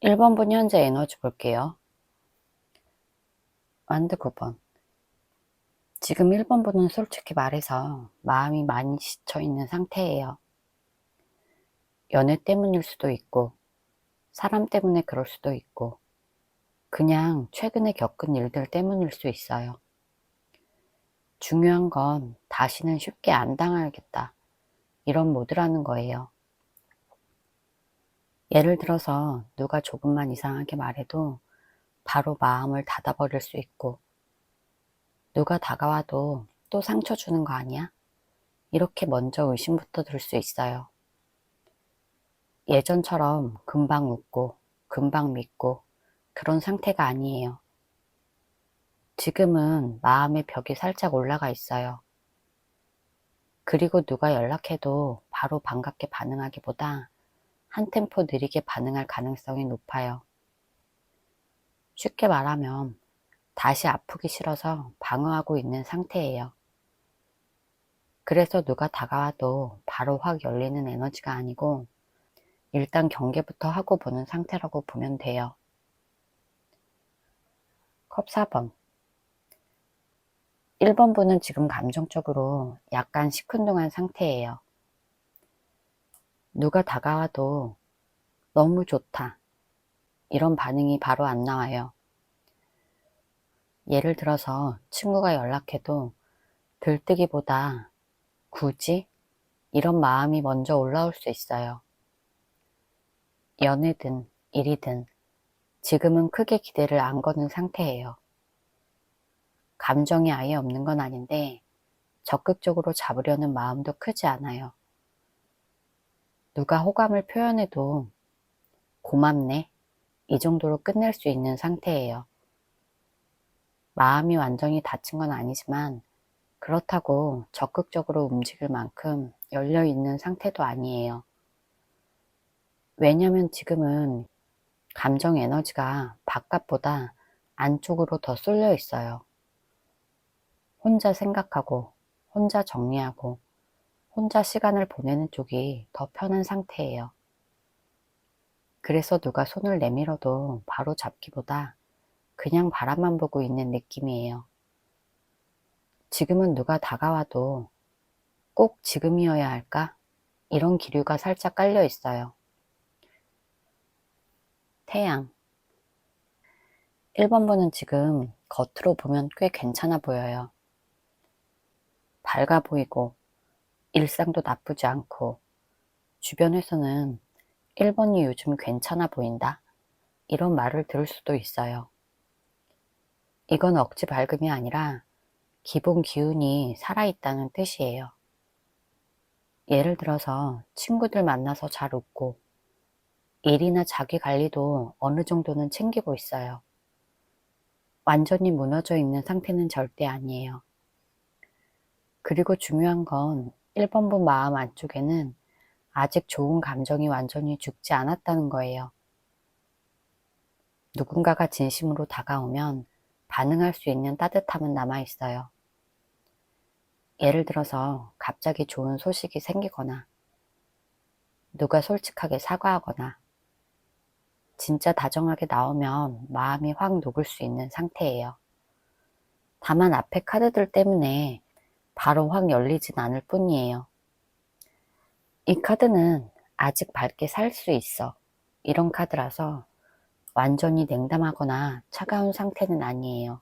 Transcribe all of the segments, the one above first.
1번분 현재 에너지 볼게요. 완드 9번. 지금 1번분은 솔직히 말해서 마음이 많이 지쳐있는 상태예요. 연애 때문일 수도 있고, 사람 때문에 그럴 수도 있고, 그냥 최근에 겪은 일들 때문일 수 있어요. 중요한 건 다시는 쉽게 안 당하겠다, 이런 모드라는 거예요. 예를 들어서 누가 조금만 이상하게 말해도 바로 마음을 닫아버릴 수 있고, 누가 다가와도 또 상처 주는 거 아니야? 이렇게 먼저 의심부터 들 수 있어요. 예전처럼 금방 웃고 금방 믿고 그런 상태가 아니에요. 지금은 마음의 벽이 살짝 올라가 있어요. 그리고 누가 연락해도 바로 반갑게 반응하기보다 한 템포 느리게 반응할 가능성이 높아요. 쉽게 말하면 다시 아프기 싫어서 방어하고 있는 상태예요. 그래서 누가 다가와도 바로 확 열리는 에너지가 아니고 일단 경계부터 하고 보는 상태라고 보면 돼요. 컵 4번. 1번분은 지금 감정적으로 약간 시큰둥한 상태예요. 누가 다가와도 너무 좋다, 이런 반응이 바로 안 나와요. 예를 들어서 친구가 연락해도 들뜨기보다 굳이? 이런 마음이 먼저 올라올 수 있어요. 연애든 일이든 지금은 크게 기대를 안 거는 상태예요. 감정이 아예 없는 건 아닌데 적극적으로 잡으려는 마음도 크지 않아요. 누가 호감을 표현해도 고맙네, 이 정도로 끝낼 수 있는 상태예요. 마음이 완전히 닫힌 건 아니지만 그렇다고 적극적으로 움직일 만큼 열려있는 상태도 아니에요. 왜냐면 지금은 감정 에너지가 바깥보다 안쪽으로 더 쏠려 있어요. 혼자 생각하고, 혼자 정리하고, 혼자 시간을 보내는 쪽이 더 편한 상태예요. 그래서 누가 손을 내밀어도 바로 잡기보다 그냥 바라만 보고 있는 느낌이에요. 지금은 누가 다가와도 꼭 지금이어야 할까? 이런 기류가 살짝 깔려 있어요. 태양. 1번분은 지금 겉으로 보면 꽤 괜찮아 보여요. 밝아 보이고 일상도 나쁘지 않고 주변에서는 1번이 요즘 괜찮아 보인다, 이런 말을 들을 수도 있어요. 이건 억지 밝음이 아니라 기본 기운이 살아있다는 뜻이에요. 예를 들어서 친구들 만나서 잘 웃고 일이나 자기 관리도 어느 정도는 챙기고 있어요. 완전히 무너져 있는 상태는 절대 아니에요. 그리고 중요한 건 1번분 마음 안쪽에는 아직 좋은 감정이 완전히 죽지 않았다는 거예요. 누군가가 진심으로 다가오면 반응할 수 있는 따뜻함은 남아있어요. 예를 들어서 갑자기 좋은 소식이 생기거나 누가 솔직하게 사과하거나 진짜 다정하게 나오면 마음이 확 녹을 수 있는 상태예요. 다만 앞에 카드들 때문에 바로 확 열리진 않을 뿐이에요. 이 카드는 아직 밝게 살 수 있어, 이런 카드라서 완전히 냉담하거나 차가운 상태는 아니에요.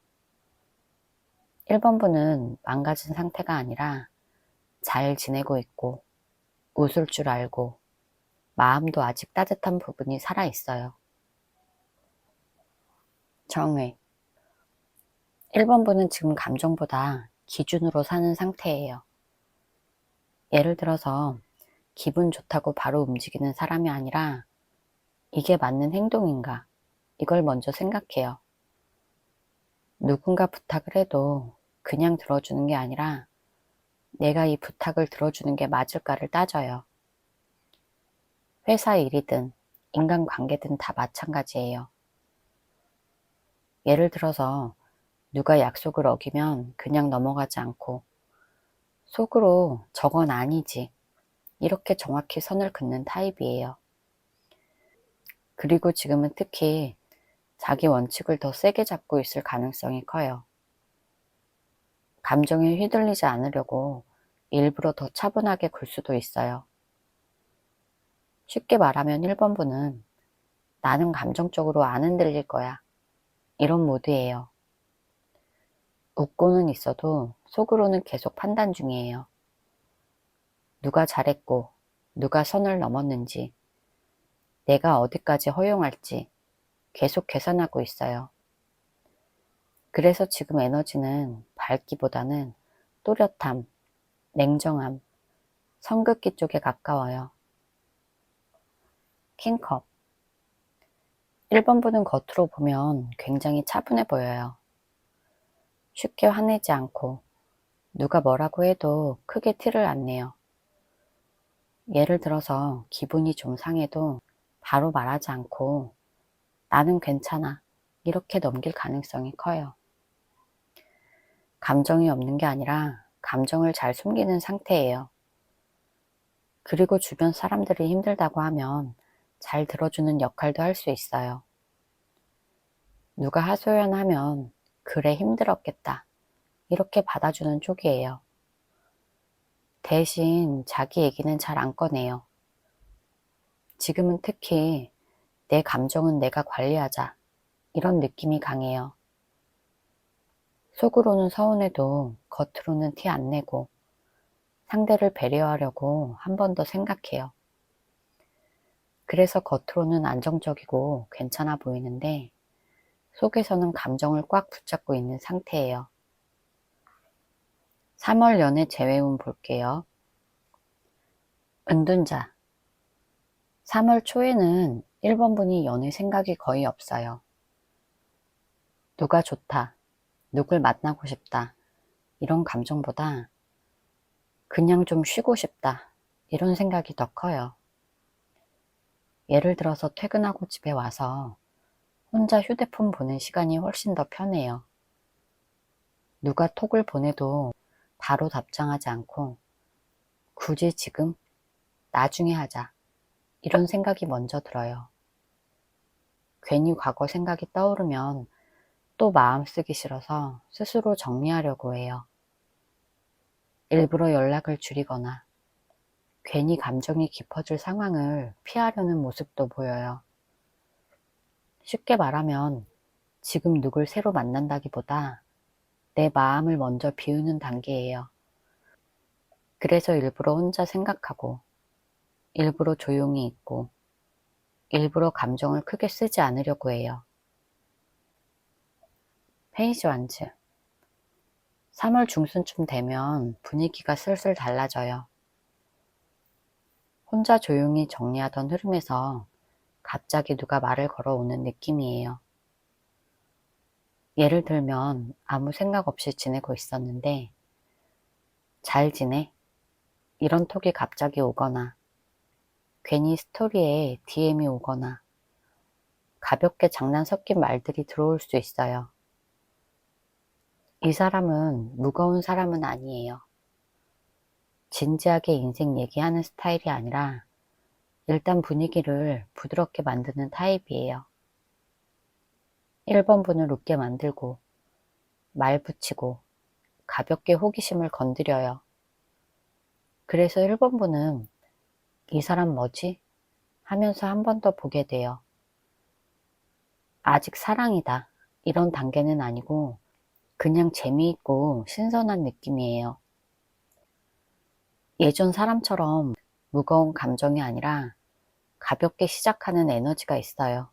1번분은 망가진 상태가 아니라 잘 지내고 있고 웃을 줄 알고 마음도 아직 따뜻한 부분이 살아있어요. 정회. 1번분은 지금 감정보다 기준으로 사는 상태예요. 예를 들어서 기분 좋다고 바로 움직이는 사람이 아니라 이게 맞는 행동인가, 이걸 먼저 생각해요. 누군가 부탁을 해도 그냥 들어주는 게 아니라 내가 이 부탁을 들어주는 게 맞을까를 따져요. 회사 일이든 인간관계든 다 마찬가지예요. 예를 들어서 누가 약속을 어기면 그냥 넘어가지 않고 속으로 저건 아니지, 이렇게 정확히 선을 긋는 타입이에요. 그리고 지금은 특히 자기 원칙을 더 세게 잡고 있을 가능성이 커요. 감정에 휘둘리지 않으려고 일부러 더 차분하게 굴 수도 있어요. 쉽게 말하면 1번분은 나는 감정적으로 안 흔들릴 거야. 이런 모드예요. 웃고는 있어도 속으로는 계속 판단 중이에요. 누가 잘했고, 누가 선을 넘었는지, 내가 어디까지 허용할지 계속 계산하고 있어요. 그래서 지금 에너지는 밝기보다는 또렷함, 냉정함, 성급기 쪽에 가까워요. 킹컵 1번분은 겉으로 보면 굉장히 차분해 보여요. 쉽게 화내지 않고 누가 뭐라고 해도 크게 티를 안 내요. 예를 들어서 기분이 좀 상해도 바로 말하지 않고 나는 괜찮아 이렇게 넘길 가능성이 커요. 감정이 없는 게 아니라 감정을 잘 숨기는 상태예요. 그리고 주변 사람들이 힘들다고 하면 잘 들어주는 역할도 할 수 있어요. 누가 하소연하면 그래 힘들었겠다 이렇게 받아주는 쪽이에요. 대신 자기 얘기는 잘 안 꺼내요. 지금은 특히 내 감정은 내가 관리하자 이런 느낌이 강해요. 속으로는 서운해도 겉으로는 티 안 내고 상대를 배려하려고 한 번 더 생각해요. 그래서 겉으로는 안정적이고 괜찮아 보이는데 속에서는 감정을 꽉 붙잡고 있는 상태예요. 3월 연애 재회운 볼게요. 은둔자 3월 초에는 1번분이 연애 생각이 거의 없어요. 누가 좋다, 누굴 만나고 싶다 이런 감정보다 그냥 좀 쉬고 싶다 이런 생각이 더 커요. 예를 들어서 퇴근하고 집에 와서 혼자 휴대폰 보는 시간이 훨씬 더 편해요. 누가 톡을 보내도 바로 답장하지 않고 굳이 지금, 나중에 하자 이런 생각이 먼저 들어요. 괜히 과거 생각이 떠오르면 또 마음 쓰기 싫어서 스스로 정리하려고 해요. 일부러 연락을 줄이거나 괜히 감정이 깊어질 상황을 피하려는 모습도 보여요. 쉽게 말하면 지금 누굴 새로 만난다기보다 내 마음을 먼저 비우는 단계예요. 그래서 일부러 혼자 생각하고 일부러 조용히 있고 일부러 감정을 크게 쓰지 않으려고 해요. 페이지 완즈 3월 중순쯤 되면 분위기가 슬슬 달라져요. 혼자 조용히 정리하던 흐름에서 갑자기 누가 말을 걸어오는 느낌이에요. 예를 들면 아무 생각 없이 지내고 있었는데 잘 지내? 이런 톡이 갑자기 오거나 괜히 스토리에 DM이 오거나 가볍게 장난 섞인 말들이 들어올 수 있어요. 이 사람은 무거운 사람은 아니에요. 진지하게 인생 얘기하는 스타일이 아니라 일단 분위기를 부드럽게 만드는 타입이에요. 1번분을 웃게 만들고 말 붙이고 가볍게 호기심을 건드려요. 그래서 1번분은 이 사람 뭐지? 하면서 한 번 더 보게 돼요. 아직 사랑이다 이런 단계는 아니고 그냥 재미있고 신선한 느낌이에요. 예전 사람처럼 무거운 감정이 아니라 가볍게 시작하는 에너지가 있어요.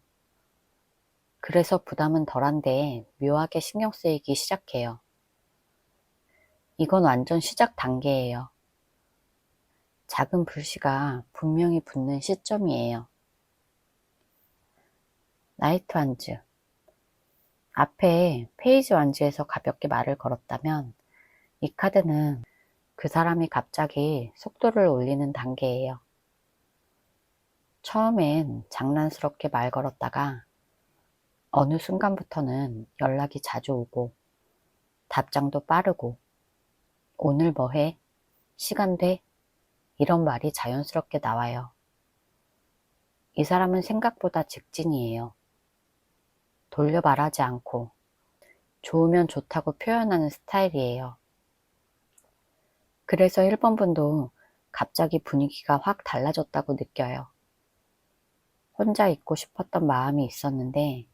그래서 부담은 덜한데 묘하게 신경 쓰이기 시작해요. 이건 완전 시작 단계예요. 작은 불씨가 분명히 붙는 시점이에요. 나이트 완즈 앞에 페이지 완즈에서 가볍게 말을 걸었다면 이 카드는 그 사람이 갑자기 속도를 올리는 단계예요. 처음엔 장난스럽게 말 걸었다가 어느 순간부터는 연락이 자주 오고 답장도 빠르고 오늘 뭐 해? 시간 돼? 이런 말이 자연스럽게 나와요. 이 사람은 생각보다 직진이에요. 돌려 말하지 않고 좋으면 좋다고 표현하는 스타일이에요. 그래서 1번 분도 갑자기 분위기가 확 달라졌다고 느껴요. 혼자 있고 싶었던 마음이 있었는데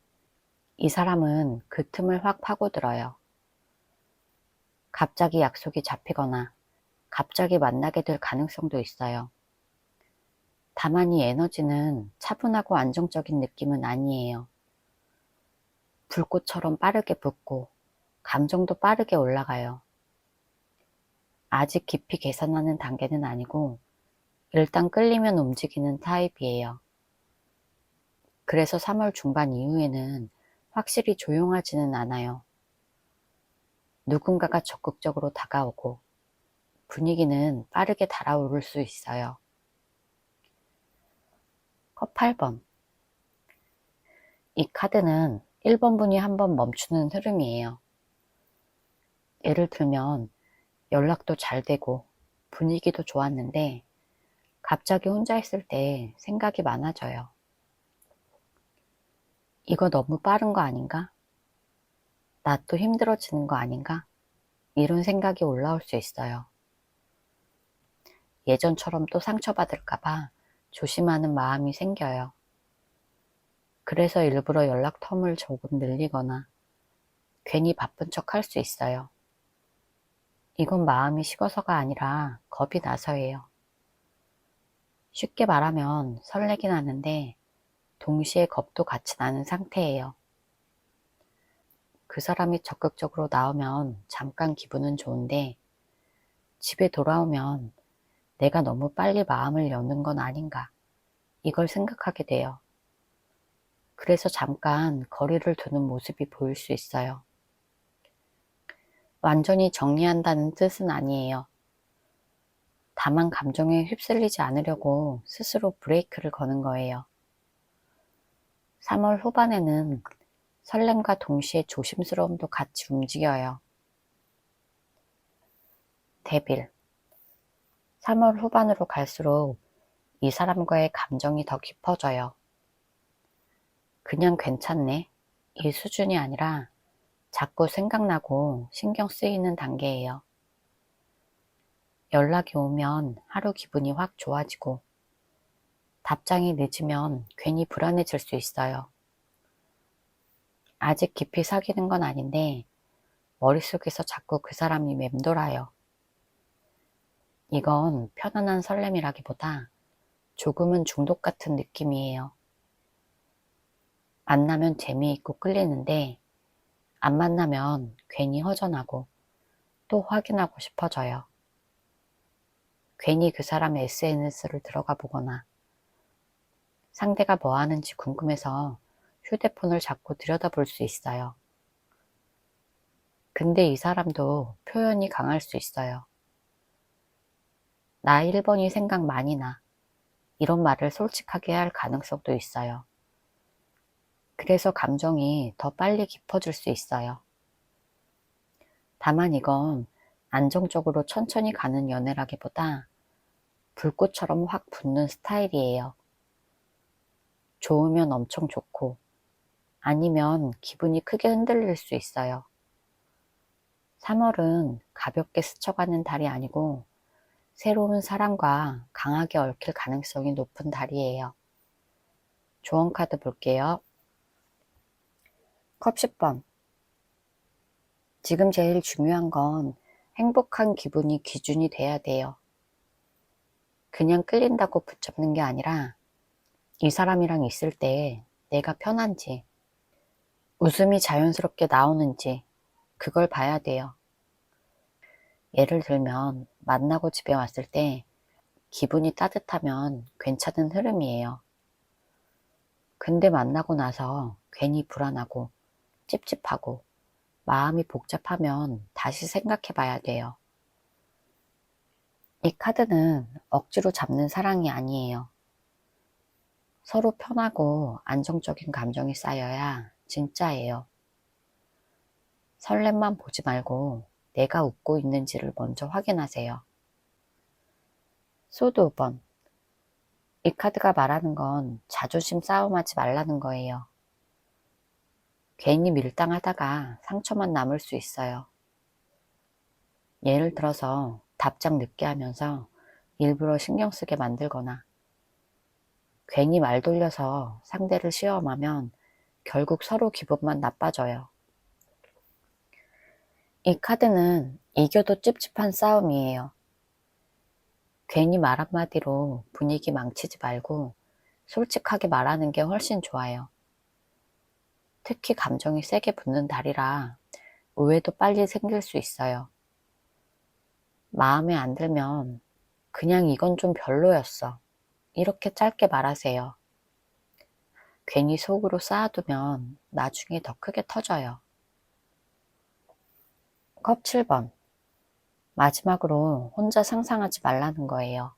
이 사람은 그 틈을 확 파고들어요. 갑자기 약속이 잡히거나 갑자기 만나게 될 가능성도 있어요. 다만 이 에너지는 차분하고 안정적인 느낌은 아니에요. 불꽃처럼 빠르게 붙고 감정도 빠르게 올라가요. 아직 깊이 계산하는 단계는 아니고 일단 끌리면 움직이는 타입이에요. 그래서 3월 중반 이후에는 확실히 조용하지는 않아요. 누군가가 적극적으로 다가오고 분위기는 빠르게 달아오를 수 있어요. 컵 8번. 이 카드는 1번 분이 한번 멈추는 흐름이에요. 예를 들면 연락도 잘 되고 분위기도 좋았는데 갑자기 혼자 있을 때 생각이 많아져요. 이거 너무 빠른 거 아닌가? 나 또 힘들어지는 거 아닌가? 이런 생각이 올라올 수 있어요. 예전처럼 또 상처받을까봐 조심하는 마음이 생겨요. 그래서 일부러 연락 텀을 조금 늘리거나 괜히 바쁜 척 할 수 있어요. 이건 마음이 식어서가 아니라 겁이 나서예요. 쉽게 말하면 설레긴 하는데 동시에 겁도 같이 나는 상태예요. 그 사람이 적극적으로 나오면 잠깐 기분은 좋은데 집에 돌아오면 내가 너무 빨리 마음을 여는 건 아닌가 이걸 생각하게 돼요. 그래서 잠깐 거리를 두는 모습이 보일 수 있어요. 완전히 정리한다는 뜻은 아니에요. 다만 감정에 휩쓸리지 않으려고 스스로 브레이크를 거는 거예요. 3월 후반에는 설렘과 동시에 조심스러움도 같이 움직여요. 데빌. 3월 후반으로 갈수록 이 사람과의 감정이 더 깊어져요. 그냥 괜찮네. 이 수준이 아니라 자꾸 생각나고 신경 쓰이는 단계예요. 연락이 오면 하루 기분이 확 좋아지고 답장이 늦으면 괜히 불안해질 수 있어요. 아직 깊이 사귀는 건 아닌데 머릿속에서 자꾸 그 사람이 맴돌아요. 이건 편안한 설렘이라기보다 조금은 중독 같은 느낌이에요. 만나면 재미있고 끌리는데 안 만나면 괜히 허전하고 또 확인하고 싶어져요. 괜히 그 사람의 SNS를 들어가 보거나 상대가 뭐 하는지 궁금해서 휴대폰을 자꾸 들여다볼 수 있어요. 근데 이 사람도 표현이 강할 수 있어요. 나 1번이 생각 많이 나. 이런 말을 솔직하게 할 가능성도 있어요. 그래서 감정이 더 빨리 깊어질 수 있어요. 다만 이건 안정적으로 천천히 가는 연애라기보다 불꽃처럼 확 붙는 스타일이에요. 좋으면 엄청 좋고 아니면 기분이 크게 흔들릴 수 있어요. 3월은 가볍게 스쳐가는 달이 아니고 새로운 사랑과 강하게 얽힐 가능성이 높은 달이에요. 조언 카드 볼게요. 컵 10번. 지금 제일 중요한 건 행복한 기분이 기준이 돼야 돼요. 그냥 끌린다고 붙잡는 게 아니라 이 사람이랑 있을 때 내가 편한지, 웃음이 자연스럽게 나오는지 그걸 봐야 돼요. 예를 들면 만나고 집에 왔을 때 기분이 따뜻하면 괜찮은 흐름이에요. 근데 만나고 나서 괜히 불안하고 찝찝하고 마음이 복잡하면 다시 생각해 봐야 돼요. 이 카드는 억지로 잡는 사랑이 아니에요. 서로 편하고 안정적인 감정이 쌓여야 진짜예요. 설렘만 보지 말고 내가 웃고 있는지를 먼저 확인하세요. 소드 5번. 이 카드가 말하는 건 자존심 싸움하지 말라는 거예요. 괜히 밀당하다가 상처만 남을 수 있어요. 예를 들어서 답장 늦게 하면서 일부러 신경 쓰게 만들거나 괜히 말 돌려서 상대를 시험하면 결국 서로 기분만 나빠져요. 이 카드는 이겨도 찝찝한 싸움이에요. 괜히 말 한마디로 분위기 망치지 말고 솔직하게 말하는 게 훨씬 좋아요. 특히 감정이 세게 붙는 달이라 오해도 빨리 생길 수 있어요. 마음에 안 들면 그냥 이건 좀 별로였어. 이렇게 짧게 말하세요. 괜히 속으로 쌓아두면 나중에 더 크게 터져요. 컵 7번. 마지막으로 혼자 상상하지 말라는 거예요.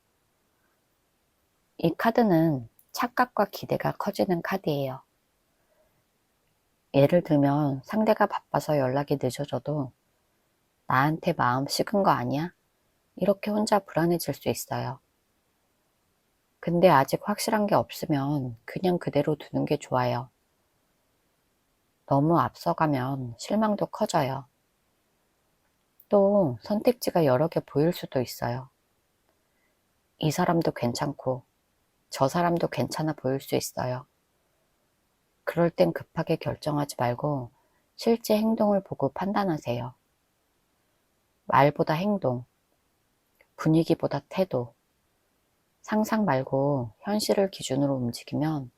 이 카드는 착각과 기대가 커지는 카드예요. 예를 들면 상대가 바빠서 연락이 늦어져도 나한테 마음 식은 거 아니야? 이렇게 혼자 불안해질 수 있어요. 근데 아직 확실한 게 없으면 그냥 그대로 두는 게 좋아요. 너무 앞서가면 실망도 커져요. 또 선택지가 여러 개 보일 수도 있어요. 이 사람도 괜찮고 저 사람도 괜찮아 보일 수 있어요. 그럴 땐 급하게 결정하지 말고 실제 행동을 보고 판단하세요. 말보다 행동, 분위기보다 태도, 상상 말고 현실을 기준으로 움직이면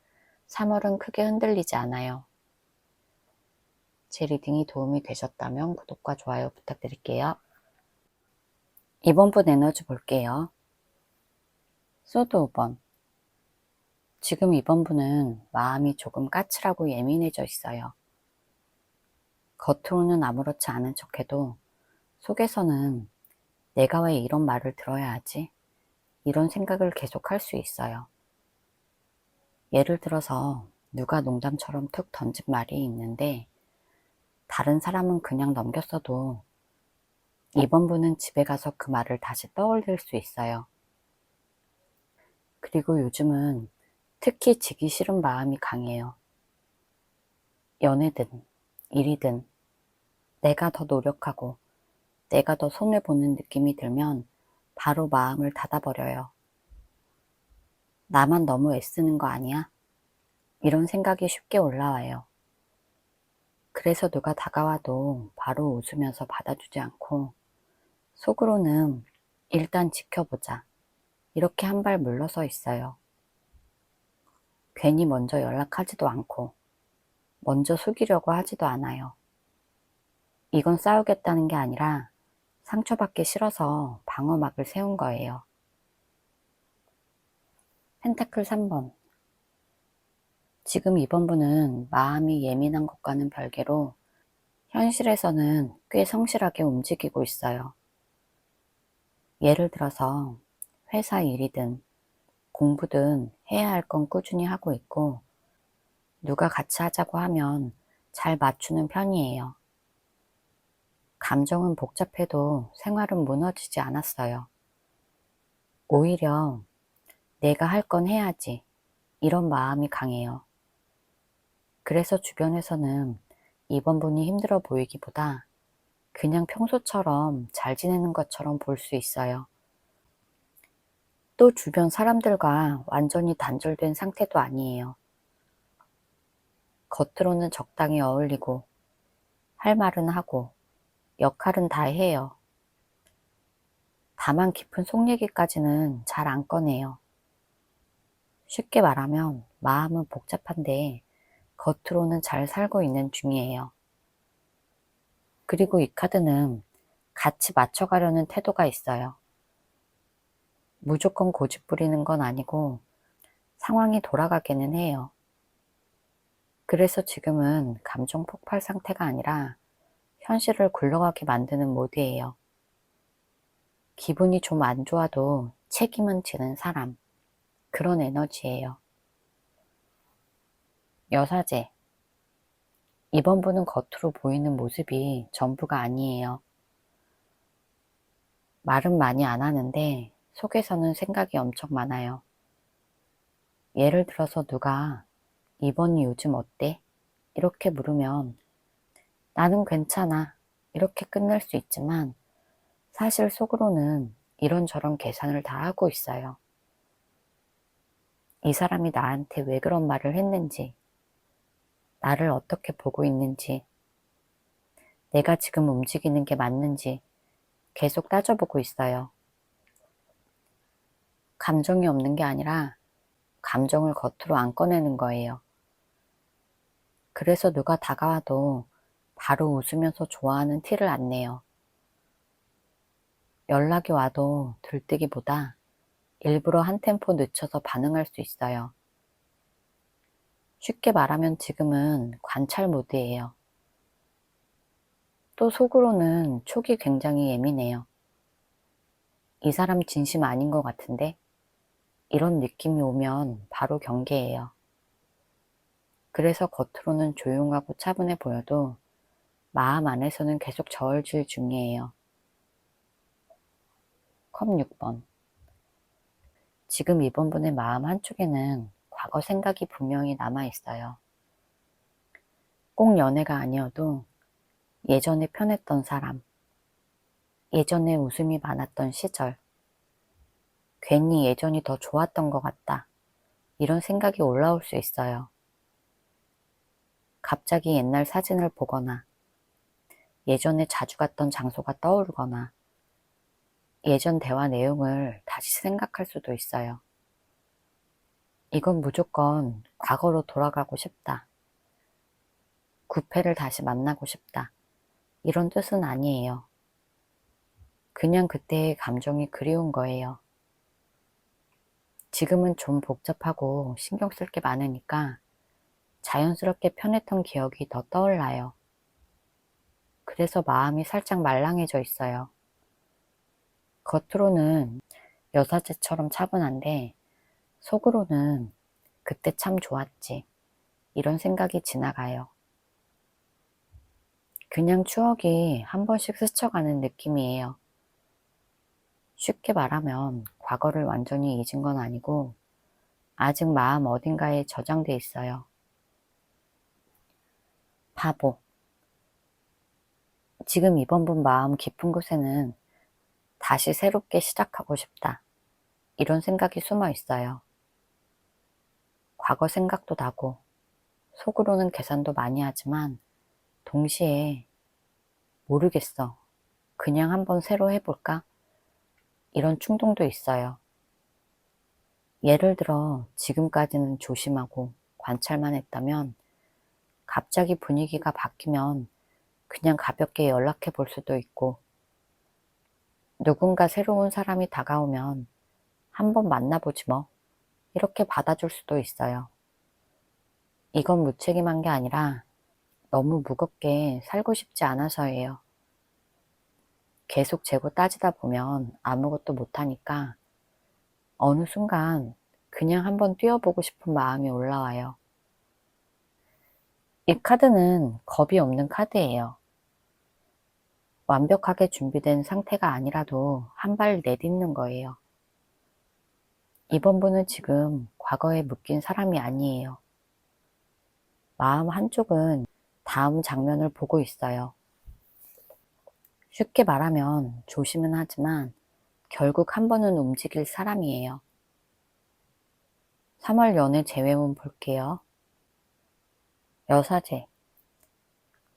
3월은 크게 흔들리지 않아요. 제 리딩이 도움이 되셨다면 구독과 좋아요 부탁드릴게요. 이번 분 에너지 볼게요. 소드 5번. 지금 이번 분은 마음이 조금 까칠하고 예민해져 있어요. 겉으로는 아무렇지 않은 척해도 속에서는 내가 왜 이런 말을 들어야 하지? 이런 생각을 계속 할 수 있어요. 예를 들어서 누가 농담처럼 툭 던진 말이 있는데 다른 사람은 그냥 넘겼어도 이번 분은 집에 가서 그 말을 다시 떠올릴 수 있어요. 그리고 요즘은 특히 지기 싫은 마음이 강해요. 연애든 일이든 내가 더 노력하고 내가 더 손해보는 느낌이 들면 바로 마음을 닫아버려요. 나만 너무 애쓰는 거 아니야? 이런 생각이 쉽게 올라와요. 그래서 누가 다가와도 바로 웃으면서 받아주지 않고 속으로는 일단 지켜보자. 이렇게 한 발 물러서 있어요. 괜히 먼저 연락하지도 않고 먼저 속이려고 하지도 않아요. 이건 싸우겠다는 게 아니라 상처받기 싫어서 방어막을 세운 거예요. 펜타클 3번. 지금 이번 분은 마음이 예민한 것과는 별개로 현실에서는 꽤 성실하게 움직이고 있어요. 예를 들어서 회사 일이든 공부든 해야 할 건 꾸준히 하고 있고 누가 같이 하자고 하면 잘 맞추는 편이에요. 감정은 복잡해도 생활은 무너지지 않았어요. 오히려 내가 할 건 해야지 이런 마음이 강해요. 그래서 주변에서는 이번 분이 힘들어 보이기보다 그냥 평소처럼 잘 지내는 것처럼 볼 수 있어요. 또 주변 사람들과 완전히 단절된 상태도 아니에요. 겉으로는 적당히 어울리고 할 말은 하고 역할은 다 해요. 다만 깊은 속 얘기까지는 잘 안 꺼내요. 쉽게 말하면 마음은 복잡한데 겉으로는 잘 살고 있는 중이에요. 그리고 이 카드는 같이 맞춰가려는 태도가 있어요. 무조건 고집 부리는 건 아니고 상황이 돌아가기는 해요. 그래서 지금은 감정 폭발 상태가 아니라 현실을 굴러가게 만드는 모드예요. 기분이 좀 안 좋아도 책임은 지는 사람, 그런 에너지예요. 여사제. 이번 분은 겉으로 보이는 모습이 전부가 아니에요. 말은 많이 안 하는데 속에서는 생각이 엄청 많아요. 예를 들어서 누가 이번이 요즘 어때? 이렇게 물으면 나는 괜찮아. 이렇게 끝낼 수 있지만 사실 속으로는 이런저런 계산을 다 하고 있어요. 이 사람이 나한테 왜 그런 말을 했는지, 나를 어떻게 보고 있는지, 내가 지금 움직이는 게 맞는지 계속 따져보고 있어요. 감정이 없는 게 아니라 감정을 겉으로 안 꺼내는 거예요. 그래서 누가 다가와도 바로 웃으면서 좋아하는 티를 안 내요. 연락이 와도 들뜨기보다 일부러 한 템포 늦춰서 반응할 수 있어요. 쉽게 말하면 지금은 관찰 모드예요. 또 속으로는 촉이 굉장히 예민해요. 이 사람 진심 아닌 것 같은데? 이런 느낌이 오면 바로 경계해요. 그래서 겉으로는 조용하고 차분해 보여도 마음 안에서는 계속 저울질 중이에요. 컵 6번. 지금 이번 분의 마음 한쪽에는 과거 생각이 분명히 남아있어요. 꼭 연애가 아니어도 예전에 편했던 사람, 예전에 웃음이 많았던 시절, 괜히 예전이 더 좋았던 것 같다. 이런 생각이 올라올 수 있어요. 갑자기 옛날 사진을 보거나 예전에 자주 갔던 장소가 떠오르거나 예전 대화 내용을 다시 생각할 수도 있어요. 이건 무조건 과거로 돌아가고 싶다. 구패를 다시 만나고 싶다. 이런 뜻은 아니에요. 그냥 그때의 감정이 그리운 거예요. 지금은 좀 복잡하고 신경 쓸 게 많으니까 자연스럽게 편했던 기억이 더 떠올라요. 그래서 마음이 살짝 말랑해져 있어요. 겉으로는 여사제처럼 차분한데 속으로는 그때 참 좋았지. 이런 생각이 지나가요. 그냥 추억이 한 번씩 스쳐가는 느낌이에요. 쉽게 말하면 과거를 완전히 잊은 건 아니고 아직 마음 어딘가에 저장돼 있어요. 바보. 지금 이번 분 마음 깊은 곳에는 다시 새롭게 시작하고 싶다. 이런 생각이 숨어 있어요. 과거 생각도 나고 속으로는 계산도 많이 하지만 동시에 모르겠어. 그냥 한번 새로 해볼까? 이런 충동도 있어요. 예를 들어 지금까지는 조심하고 관찰만 했다면 갑자기 분위기가 바뀌면 그냥 가볍게 연락해 볼 수도 있고 누군가 새로운 사람이 다가오면 한번 만나보지 뭐 이렇게 받아줄 수도 있어요. 이건 무책임한 게 아니라 너무 무겁게 살고 싶지 않아서예요. 계속 재고 따지다 보면 아무것도 못하니까 어느 순간 그냥 한번 뛰어보고 싶은 마음이 올라와요. 이 카드는 겁이 없는 카드예요. 완벽하게 준비된 상태가 아니라도 한 발 내딛는 거예요. 이번 분은 지금 과거에 묶인 사람이 아니에요. 마음 한쪽은 다음 장면을 보고 있어요. 쉽게 말하면 조심은 하지만 결국 한 번은 움직일 사람이에요. 3월 연애 재회문 볼게요. 여사제.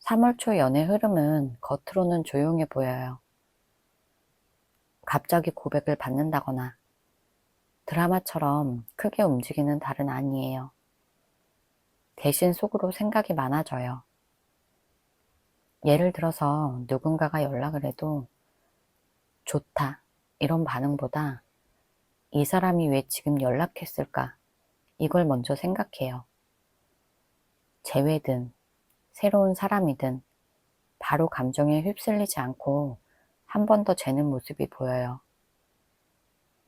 3월 초 연애 흐름은 겉으로는 조용해 보여요. 갑자기 고백을 받는다거나 드라마처럼 크게 움직이는 달은 아니에요. 대신 속으로 생각이 많아져요. 예를 들어서 누군가가 연락을 해도 좋다 이런 반응보다 이 사람이 왜 지금 연락했을까 이걸 먼저 생각해요. 재회든 새로운 사람이든 바로 감정에 휩쓸리지 않고 한 번 더 재는 모습이 보여요.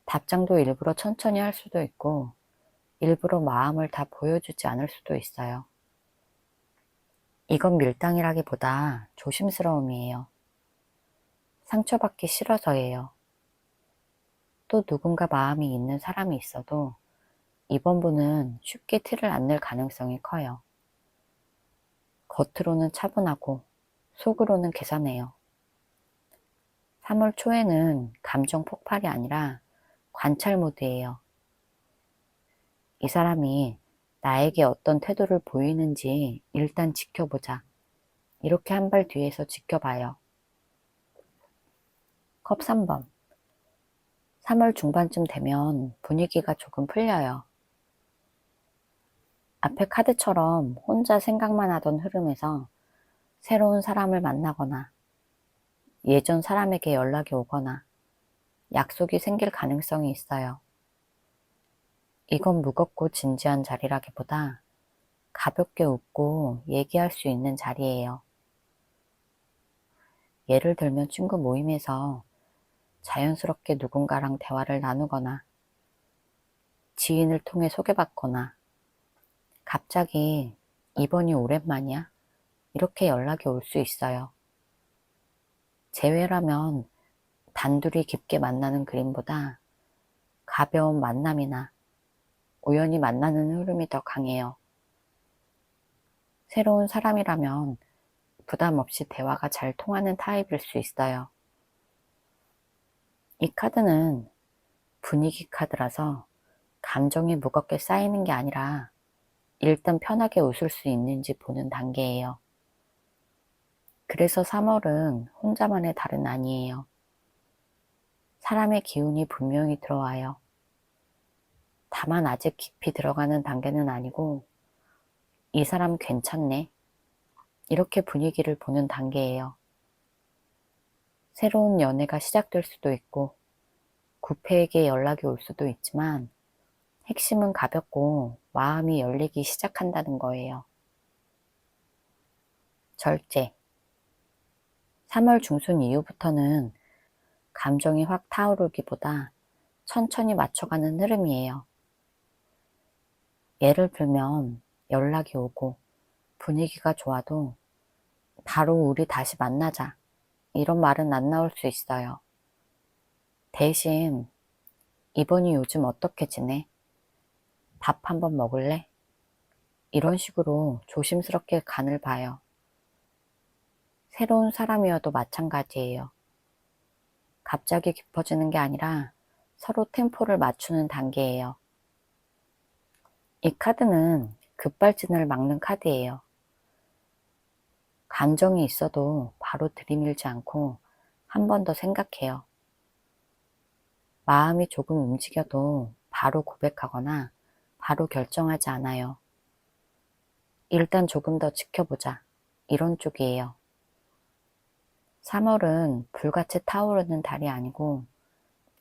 답장도 일부러 천천히 할 수도 있고 일부러 마음을 다 보여주지 않을 수도 있어요. 이건 밀당이라기보다 조심스러움이에요. 상처받기 싫어서예요. 또 누군가 마음이 있는 사람이 있어도 이번 분은 쉽게 티를 안 낼 가능성이 커요. 겉으로는 차분하고 속으로는 계산해요. 3월 초에는 감정 폭발이 아니라 관찰 모드예요. 이 사람이 나에게 어떤 태도를 보이는지 일단 지켜보자. 이렇게 한 발 뒤에서 지켜봐요. 컵 3번. 3월 중반쯤 되면 분위기가 조금 풀려요. 앞에 카드처럼 혼자 생각만 하던 흐름에서 새로운 사람을 만나거나 예전 사람에게 연락이 오거나 약속이 생길 가능성이 있어요. 이건 무겁고 진지한 자리라기보다 가볍게 웃고 얘기할 수 있는 자리예요. 예를 들면 친구 모임에서 자연스럽게 누군가랑 대화를 나누거나 지인을 통해 소개받거나 갑자기 이번이 오랜만이야? 이렇게 연락이 올 수 있어요. 재회라면 단둘이 깊게 만나는 그림보다 가벼운 만남이나 우연히 만나는 흐름이 더 강해요. 새로운 사람이라면 부담 없이 대화가 잘 통하는 타입일 수 있어요. 이 카드는 분위기 카드라서 감정이 무겁게 쌓이는 게 아니라 일단 편하게 웃을 수 있는지 보는 단계예요. 그래서 3월은 혼자만의 달은 아니에요. 사람의 기운이 분명히 들어와요. 다만 아직 깊이 들어가는 단계는 아니고 이 사람 괜찮네. 이렇게 분위기를 보는 단계예요. 새로운 연애가 시작될 수도 있고 구패에게 연락이 올 수도 있지만 핵심은 가볍고 마음이 열리기 시작한다는 거예요. 절제. 3월 중순 이후부터는 감정이 확 타오르기보다 천천히 맞춰가는 흐름이에요. 예를 들면 연락이 오고 분위기가 좋아도 바로 우리 다시 만나자 이런 말은 안 나올 수 있어요. 대신 이번이 요즘 어떻게 지내? 밥 한번 먹을래? 이런 식으로 조심스럽게 간을 봐요. 새로운 사람이어도 마찬가지예요. 갑자기 깊어지는 게 아니라 서로 템포를 맞추는 단계예요. 이 카드는 급발진을 막는 카드예요. 감정이 있어도 바로 들이밀지 않고 한 번 더 생각해요. 마음이 조금 움직여도 바로 고백하거나 바로 결정하지 않아요. 일단 조금 더 지켜보자. 이런 쪽이에요. 3월은 불같이 타오르는 달이 아니고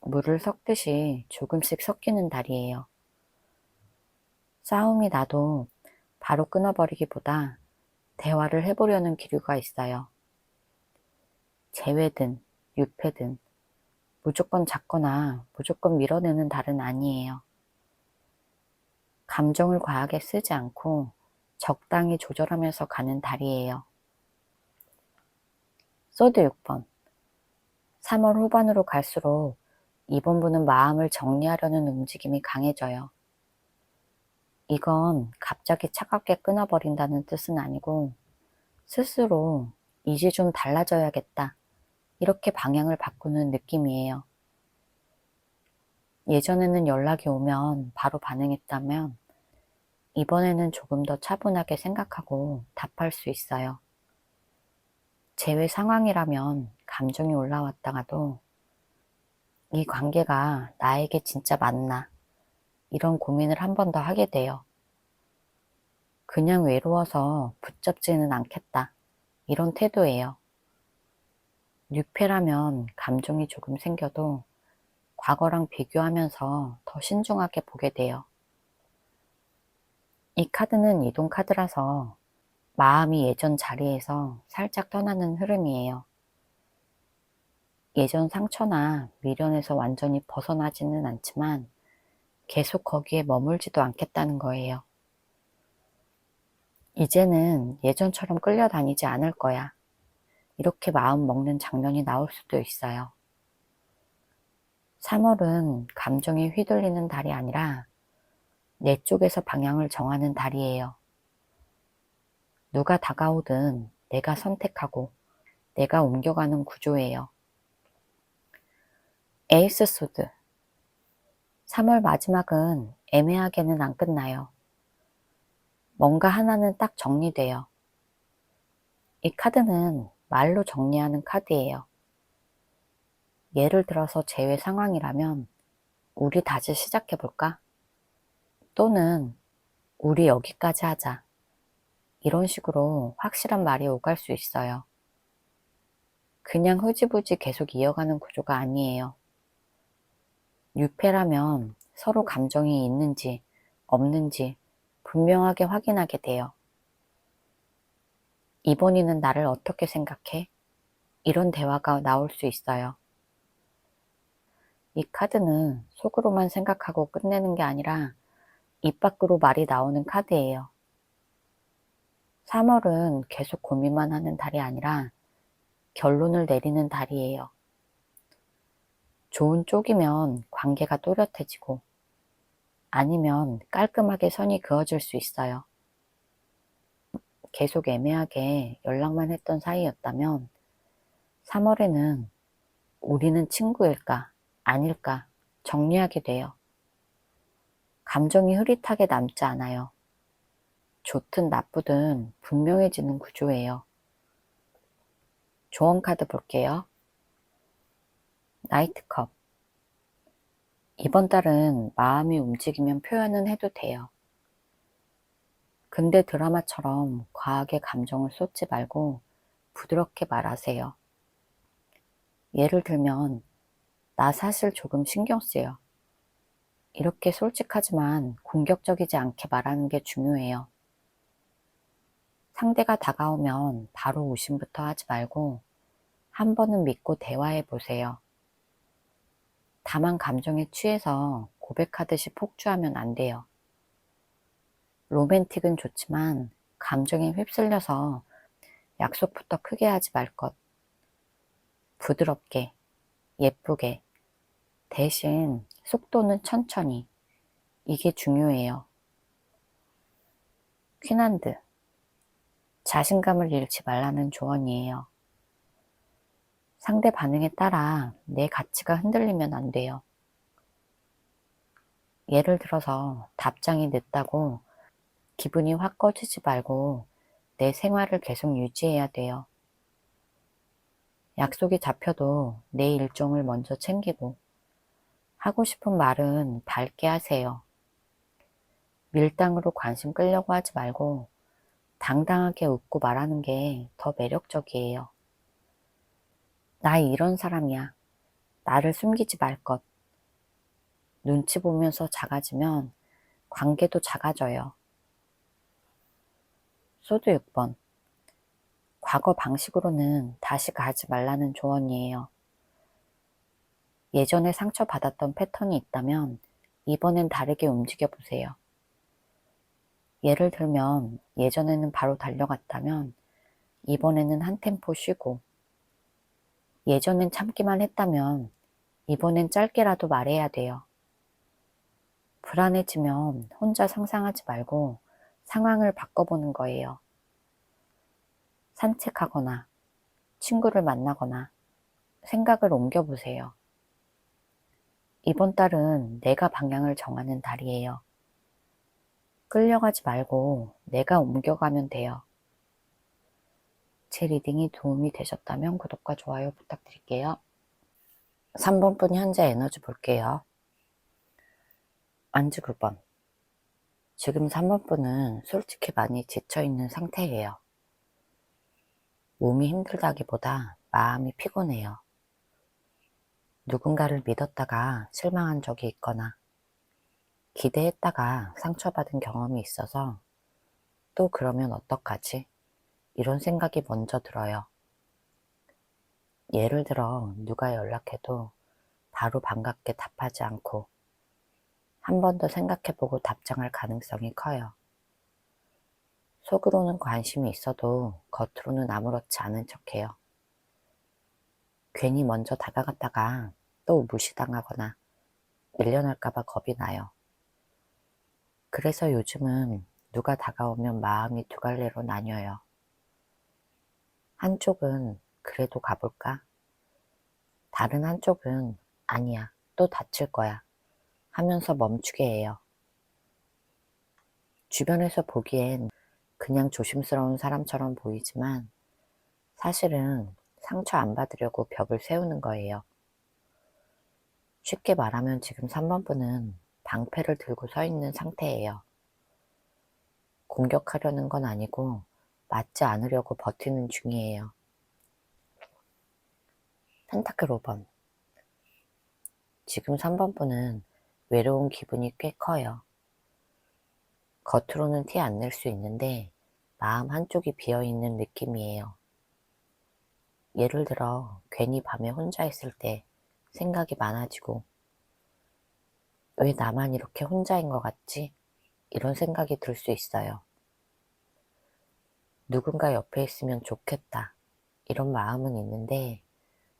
물을 섞듯이 조금씩 섞이는 달이에요. 싸움이 나도 바로 끊어버리기보다 대화를 해보려는 기류가 있어요. 재회든 유패든 무조건 잡거나 무조건 밀어내는 달은 아니에요. 감정을 과하게 쓰지 않고 적당히 조절하면서 가는 달이에요. 소드 6번. 3월 후반으로 갈수록 이번 분은 마음을 정리하려는 움직임이 강해져요. 이건 갑자기 차갑게 끊어버린다는 뜻은 아니고 스스로 이제 좀 달라져야겠다. 이렇게 방향을 바꾸는 느낌이에요. 예전에는 연락이 오면 바로 반응했다면 이번에는 조금 더 차분하게 생각하고 답할 수 있어요. 재회 상황이라면 감정이 올라왔다가도 이 관계가 나에게 진짜 맞나? 이런 고민을 한 번 더 하게 돼요. 그냥 외로워서 붙잡지는 않겠다. 이런 태도예요. 뉴페라면 감정이 조금 생겨도 과거랑 비교하면서 더 신중하게 보게 돼요. 이 카드는 이동 카드라서 마음이 예전 자리에서 살짝 떠나는 흐름이에요. 예전 상처나 미련에서 완전히 벗어나지는 않지만 계속 거기에 머물지도 않겠다는 거예요. 이제는 예전처럼 끌려다니지 않을 거야. 이렇게 마음 먹는 장면이 나올 수도 있어요. 3월은 감정이 휘둘리는 달이 아니라 내 쪽에서 방향을 정하는 달이에요. 누가 다가오든 내가 선택하고 내가 옮겨가는 구조예요. 에이스 소드. 3월 마지막은 애매하게는 안 끝나요. 뭔가 하나는 딱 정리돼요. 이 카드는 말로 정리하는 카드예요. 예를 들어서 재회 상황이라면 우리 다시 시작해볼까? 또는 우리 여기까지 하자. 이런 식으로 확실한 말이 오갈 수 있어요. 그냥 흐지부지 계속 이어가는 구조가 아니에요. 유패라면 서로 감정이 있는지 없는지 분명하게 확인하게 돼요. 이번이는 나를 어떻게 생각해? 이런 대화가 나올 수 있어요. 이 카드는 속으로만 생각하고 끝내는 게 아니라 입 밖으로 말이 나오는 카드예요. 3월은 계속 고민만 하는 달이 아니라 결론을 내리는 달이에요. 좋은 쪽이면 관계가 또렷해지고 아니면 깔끔하게 선이 그어질 수 있어요. 계속 애매하게 연락만 했던 사이였다면 3월에는 우리는 친구일까 아닐까 정리하게 돼요. 감정이 흐릿하게 남지 않아요. 좋든 나쁘든 분명해지는 구조예요. 조언 카드 볼게요. 나이트컵. 이번 달은 마음이 움직이면 표현은 해도 돼요. 근데 드라마처럼 과하게 감정을 쏟지 말고 부드럽게 말하세요. 예를 들면 나 사실 조금 신경 쓰여. 이렇게 솔직하지만 공격적이지 않게 말하는 게 중요해요. 상대가 다가오면 바로 의심부터 하지 말고 한 번은 믿고 대화해 보세요. 다만 감정에 취해서 고백하듯이 폭주하면 안 돼요. 로맨틱은 좋지만 감정에 휩쓸려서 약속부터 크게 하지 말 것. 부드럽게, 예쁘게, 대신 속도는 천천히. 이게 중요해요. 퀸한드. 자신감을 잃지 말라는 조언이에요. 상대 반응에 따라 내 가치가 흔들리면 안 돼요. 예를 들어서 답장이 늦다고 기분이 확 꺼지지 말고 내 생활을 계속 유지해야 돼요. 약속이 잡혀도 내 일정을 먼저 챙기고 하고 싶은 말은 밝게 하세요. 밀당으로 관심 끌려고 하지 말고 당당하게 웃고 말하는 게 더 매력적이에요. 나 이런 사람이야. 나를 숨기지 말 것. 눈치 보면서 작아지면 관계도 작아져요. 소드 6번. 과거 방식으로는 다시 가지 말라는 조언이에요. 예전에 상처받았던 패턴이 있다면 이번엔 다르게 움직여 보세요. 예를 들면 예전에는 바로 달려갔다면 이번에는 한 템포 쉬고, 예전엔 참기만 했다면 이번엔 짧게라도 말해야 돼요. 불안해지면 혼자 상상하지 말고 상황을 바꿔보는 거예요. 산책하거나 친구를 만나거나 생각을 옮겨보세요. 이번 달은 내가 방향을 정하는 달이에요. 끌려가지 말고 내가 옮겨가면 돼요. 제 리딩이 도움이 되셨다면 구독과 좋아요 부탁드릴게요. 3번 분 현재 에너지 볼게요. 안지 9번. 지금 3번 분은 솔직히 많이 지쳐있는 상태예요. 몸이 힘들다기보다 마음이 피곤해요. 누군가를 믿었다가 실망한 적이 있거나 기대했다가 상처받은 경험이 있어서 또 그러면 어떡하지? 이런 생각이 먼저 들어요. 예를 들어 누가 연락해도 바로 반갑게 답하지 않고 한 번 더 생각해보고 답장할 가능성이 커요. 속으로는 관심이 있어도 겉으로는 아무렇지 않은 척해요. 괜히 먼저 다가갔다가 또 무시당하거나 밀려날까봐 겁이 나요. 그래서 요즘은 누가 다가오면 마음이 두 갈래로 나뉘어요. 한쪽은 그래도 가볼까? 다른 한쪽은 아니야, 또 다칠 거야 하면서 멈추게 해요. 주변에서 보기엔 그냥 조심스러운 사람처럼 보이지만 사실은 상처 안 받으려고 벽을 세우는 거예요. 쉽게 말하면 지금 3번 분은 방패를 들고 서 있는 상태예요. 공격하려는 건 아니고 맞지 않으려고 버티는 중이에요. 펜타클 5번. 지금 3번 분은 외로운 기분이 꽤 커요. 겉으로는 티 안 낼 수 있는데 마음 한쪽이 비어있는 느낌이에요. 예를 들어 괜히 밤에 혼자 있을 때 생각이 많아지고 왜 나만 이렇게 혼자인 것 같지? 이런 생각이 들 수 있어요. 누군가 옆에 있으면 좋겠다. 이런 마음은 있는데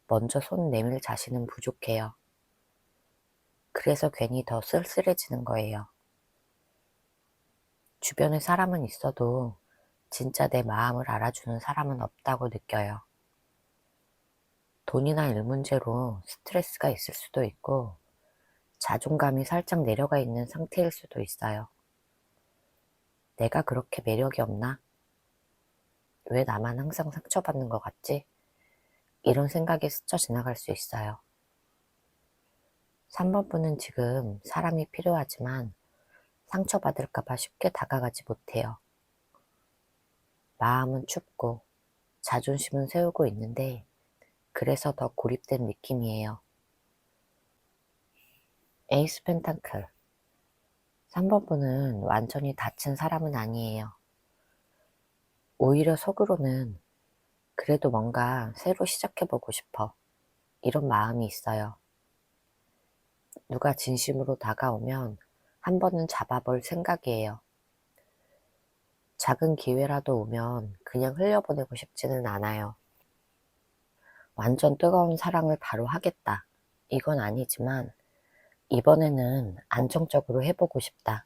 먼저 손 내밀 자신은 부족해요. 그래서 괜히 더 쓸쓸해지는 거예요. 주변에 사람은 있어도 진짜 내 마음을 알아주는 사람은 없다고 느껴요. 돈이나 일 문제로 스트레스가 있을 수도 있고 자존감이 살짝 내려가 있는 상태일 수도 있어요. 내가 그렇게 매력이 없나? 왜 나만 항상 상처받는 것 같지? 이런 생각이 스쳐 지나갈 수 있어요. 3번 분은 지금 사람이 필요하지만 상처받을까봐 쉽게 다가가지 못해요. 마음은 춥고 자존심은 세우고 있는데 그래서 더 고립된 느낌이에요. 에이스 펜타클. 3번 분은 완전히 다친 사람은 아니에요. 오히려 속으로는 그래도 뭔가 새로 시작해보고 싶어. 이런 마음이 있어요. 누가 진심으로 다가오면 한 번은 잡아볼 생각이에요. 작은 기회라도 오면 그냥 흘려보내고 싶지는 않아요. 완전 뜨거운 사랑을 바로 하겠다. 이건 아니지만 이번에는 안정적으로 해보고 싶다.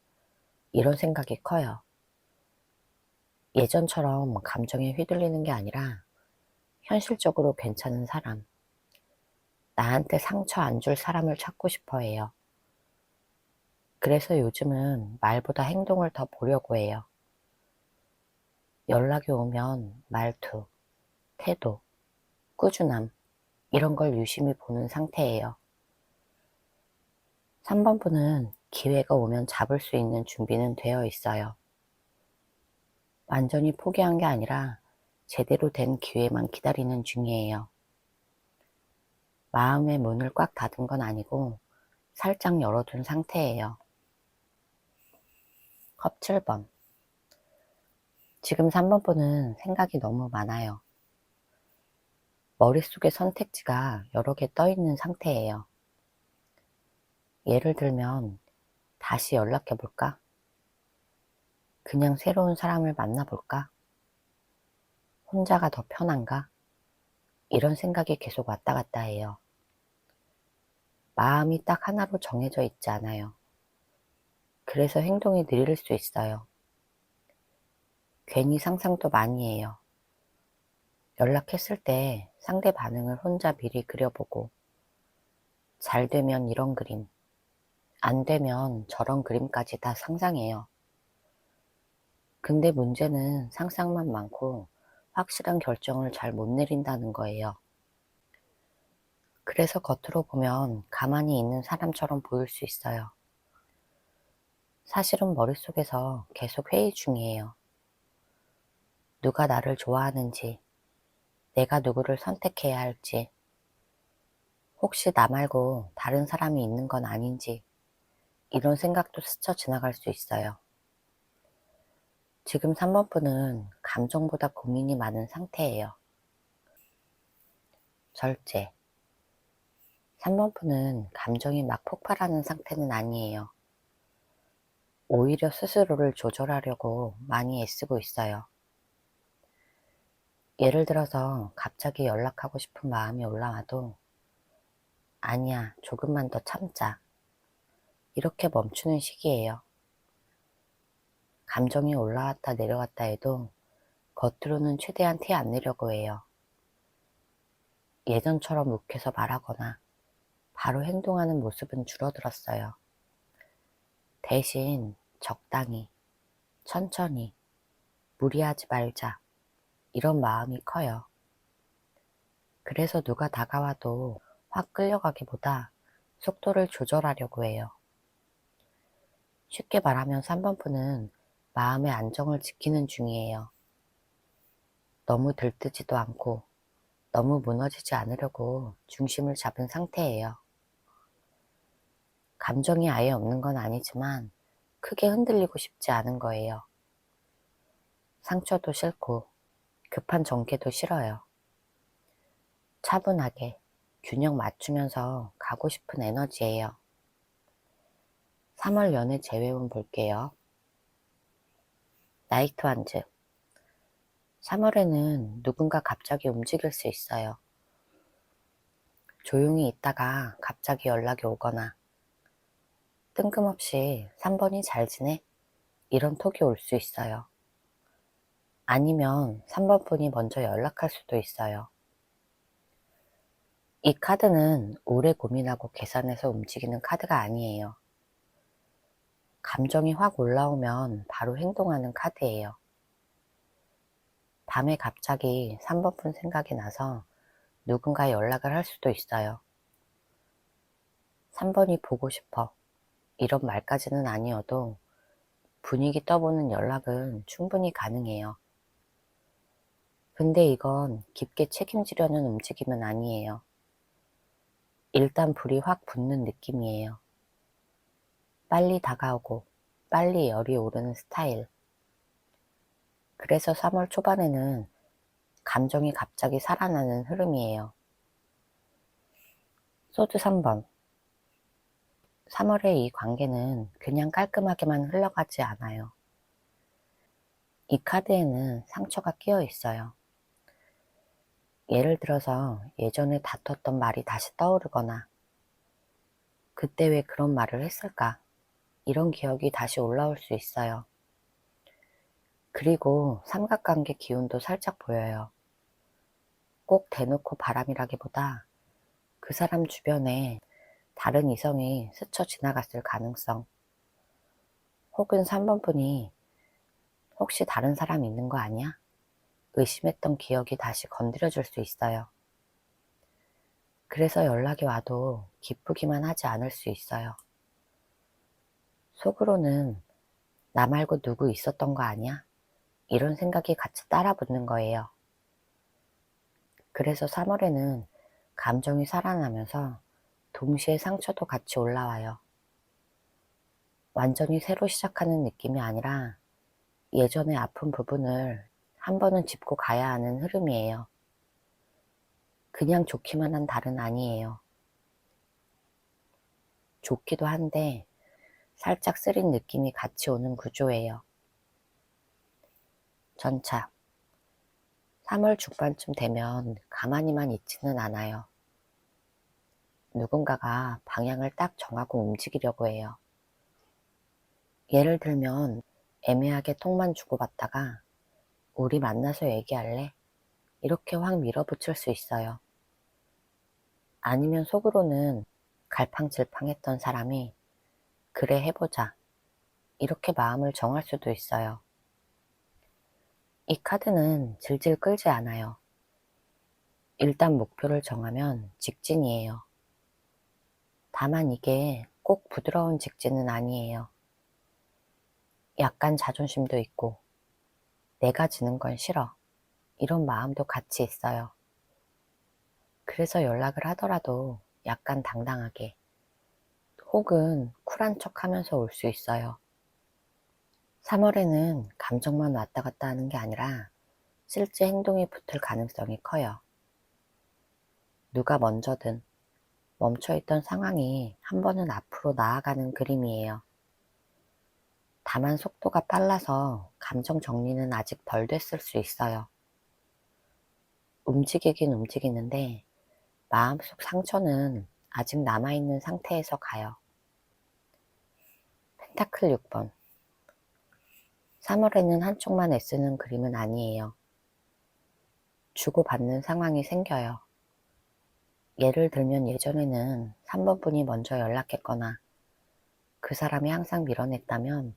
이런 생각이 커요. 예전처럼 감정에 휘둘리는 게 아니라 현실적으로 괜찮은 사람, 나한테 상처 안 줄 사람을 찾고 싶어 해요. 그래서 요즘은 말보다 행동을 더 보려고 해요. 연락이 오면 말투, 태도, 꾸준함, 이런 걸 유심히 보는 상태예요. 3번 분은 기회가 오면 잡을 수 있는 준비는 되어 있어요. 완전히 포기한 게 아니라 제대로 된 기회만 기다리는 중이에요. 마음의 문을 꽉 닫은 건 아니고 살짝 열어둔 상태예요. 컵 7번. 지금 3번 분은 생각이 너무 많아요. 머릿속에 선택지가 여러 개 떠 있는 상태예요. 예를 들면 다시 연락해볼까? 그냥 새로운 사람을 만나볼까? 혼자가 더 편한가? 이런 생각이 계속 왔다 갔다 해요. 마음이 딱 하나로 정해져 있지 않아요. 그래서 행동이 느릴 수 있어요. 괜히 상상도 많이 해요. 연락했을 때 상대 반응을 혼자 미리 그려보고 잘 되면 이런 그림, 안 되면 저런 그림까지 다 상상해요. 근데 문제는 상상만 많고 확실한 결정을 잘 못 내린다는 거예요. 그래서 겉으로 보면 가만히 있는 사람처럼 보일 수 있어요. 사실은 머릿속에서 계속 회의 중이에요. 누가 나를 좋아하는지, 내가 누구를 선택해야 할지, 혹시 나 말고 다른 사람이 있는 건 아닌지, 이런 생각도 스쳐 지나갈 수 있어요. 지금 3번 분은 감정보다 고민이 많은 상태예요. 절제. 3번 분은 감정이 막 폭발하는 상태는 아니에요. 오히려 스스로를 조절하려고 많이 애쓰고 있어요. 예를 들어서 갑자기 연락하고 싶은 마음이 올라와도 아니야, 조금만 더 참자. 이렇게 멈추는 시기예요. 감정이 올라왔다 내려왔다 해도 겉으로는 최대한 티 안 내려고 해요. 예전처럼 욱해서 말하거나 바로 행동하는 모습은 줄어들었어요. 대신 적당히, 천천히, 무리하지 말자, 이런 마음이 커요. 그래서 누가 다가와도 확 끌려가기보다 속도를 조절하려고 해요. 쉽게 말하면 3번분은 마음의 안정을 지키는 중이에요. 너무 들뜨지도 않고 너무 무너지지 않으려고 중심을 잡은 상태예요. 감정이 아예 없는 건 아니지만 크게 흔들리고 싶지 않은 거예요. 상처도 싫고 급한 전개도 싫어요. 차분하게 균형 맞추면서 가고 싶은 에너지예요. 3월 연애 재회운 볼게요. 나이트 완즈. 3월에는 누군가 갑자기 움직일 수 있어요. 조용히 있다가 갑자기 연락이 오거나 뜬금없이 3번이 잘 지내? 이런 톡이 올 수 있어요. 아니면 3번 분이 먼저 연락할 수도 있어요. 이 카드는 오래 고민하고 계산해서 움직이는 카드가 아니에요. 감정이 확 올라오면 바로 행동하는 카드예요. 밤에 갑자기 3번 분 생각이 나서 누군가 연락을 할 수도 있어요. 3번이 보고 싶어. 이런 말까지는 아니어도 분위기 떠보는 연락은 충분히 가능해요. 근데 이건 깊게 책임지려는 움직임은 아니에요. 일단 불이 확 붙는 느낌이에요. 빨리 다가오고 빨리 열이 오르는 스타일. 그래서 3월 초반에는 감정이 갑자기 살아나는 흐름이에요. 소드 3번. 3월의 이 관계는 그냥 깔끔하게만 흘러가지 않아요. 이 카드에는 상처가 끼어 있어요. 예를 들어서 예전에 다퉜던 말이 다시 떠오르거나 그때 왜 그런 말을 했을까? 이런 기억이 다시 올라올 수 있어요. 그리고 삼각관계 기운도 살짝 보여요. 꼭 대놓고 바람이라기보다 그 사람 주변에 다른 이성이 스쳐 지나갔을 가능성, 혹은 3번 분이 혹시 다른 사람 있는 거 아니야? 의심했던 기억이 다시 건드려줄 수 있어요. 그래서 연락이 와도 기쁘기만 하지 않을 수 있어요. 속으로는 나 말고 누구 있었던 거 아니야? 이런 생각이 같이 따라 붙는 거예요. 그래서 3월에는 감정이 살아나면서 동시에 상처도 같이 올라와요. 완전히 새로 시작하는 느낌이 아니라 예전의 아픈 부분을 한 번은 짚고 가야 하는 흐름이에요. 그냥 좋기만 한 달은 아니에요. 좋기도 한데 살짝 쓰린 느낌이 같이 오는 구조예요. 전차. 3월 중반쯤 되면 가만히만 있지는 않아요. 누군가가 방향을 딱 정하고 움직이려고 해요. 예를 들면 애매하게 톡만 주고받다가 우리 만나서 얘기할래? 이렇게 확 밀어붙일 수 있어요. 아니면 속으로는 갈팡질팡했던 사람이 그래 해보자 이렇게 마음을 정할 수도 있어요. 이 카드는 질질 끌지 않아요. 일단 목표를 정하면 직진이에요. 다만 이게 꼭 부드러운 직진은 아니에요. 약간 자존심도 있고 내가 지는 건 싫어 이런 마음도 같이 있어요. 그래서 연락을 하더라도 약간 당당하게 혹은 쿨한 척 하면서 올 수 있어요. 3월에는 감정만 왔다 갔다 하는 게 아니라 실제 행동이 붙을 가능성이 커요. 누가 먼저든 멈춰있던 상황이 한 번은 앞으로 나아가는 그림이에요. 다만 속도가 빨라서 감정 정리는 아직 덜 됐을 수 있어요. 움직이긴 움직이는데 마음속 상처는 아직 남아있는 상태에서 가요. 펜타클 6번. 3월에는 한쪽만 애쓰는 그림은 아니에요. 주고받는 상황이 생겨요. 예를 들면 예전에는 3번 분이 먼저 연락했거나 그 사람이 항상 밀어냈다면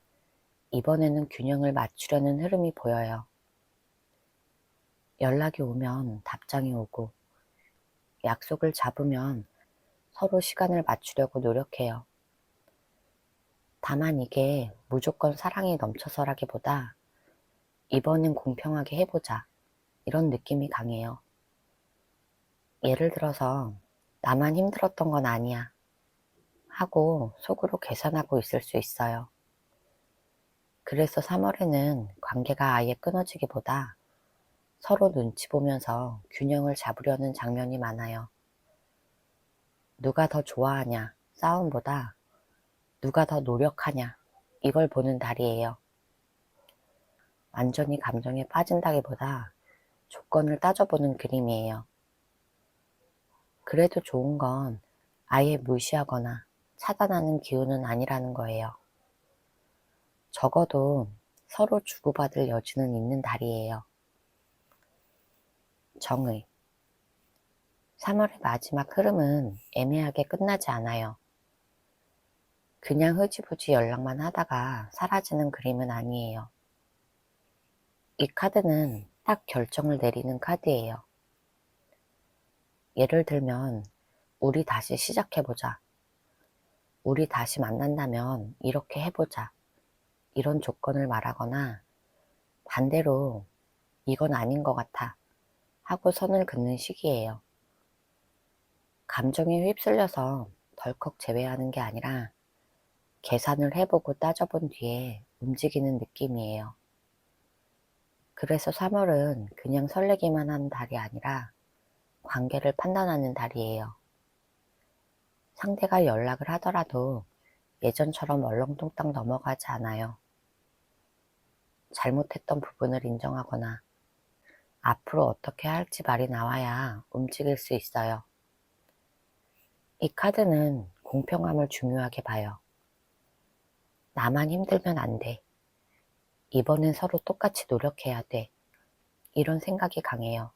이번에는 균형을 맞추려는 흐름이 보여요. 연락이 오면 답장이 오고 약속을 잡으면 서로 시간을 맞추려고 노력해요. 다만 이게 무조건 사랑이 넘쳐서라기보다 이번엔 공평하게 해보자 이런 느낌이 강해요. 예를 들어서 나만 힘들었던 건 아니야 하고 속으로 계산하고 있을 수 있어요. 그래서 3월에는 관계가 아예 끊어지기보다 서로 눈치 보면서 균형을 잡으려는 장면이 많아요. 누가 더 좋아하냐 싸움보다 누가 더 노력하냐 이걸 보는 달이에요. 완전히 감정에 빠진다기보다 조건을 따져보는 그림이에요. 그래도 좋은 건 아예 무시하거나 차단하는 기운은 아니라는 거예요. 적어도 서로 주고받을 여지는 있는 달이에요. 정의. 3월의 마지막 흐름은 애매하게 끝나지 않아요. 그냥 흐지부지 연락만 하다가 사라지는 그림은 아니에요. 이 카드는 딱 결정을 내리는 카드예요. 예를 들면 우리 다시 시작해보자. 우리 다시 만난다면 이렇게 해보자. 이런 조건을 말하거나 반대로 이건 아닌 것 같아 하고 선을 긋는 시기예요. 감정에 휩쓸려서 덜컥 제외하는 게 아니라 계산을 해보고 따져본 뒤에 움직이는 느낌이에요. 그래서 3월은 그냥 설레기만 하는 달이 아니라 관계를 판단하는 달이에요. 상대가 연락을 하더라도 예전처럼 얼렁뚱땅 넘어가지 않아요. 잘못했던 부분을 인정하거나 앞으로 어떻게 할지 말이 나와야 움직일 수 있어요. 이 카드는 공평함을 중요하게 봐요. 나만 힘들면 안 돼. 이번엔 서로 똑같이 노력해야 돼. 이런 생각이 강해요.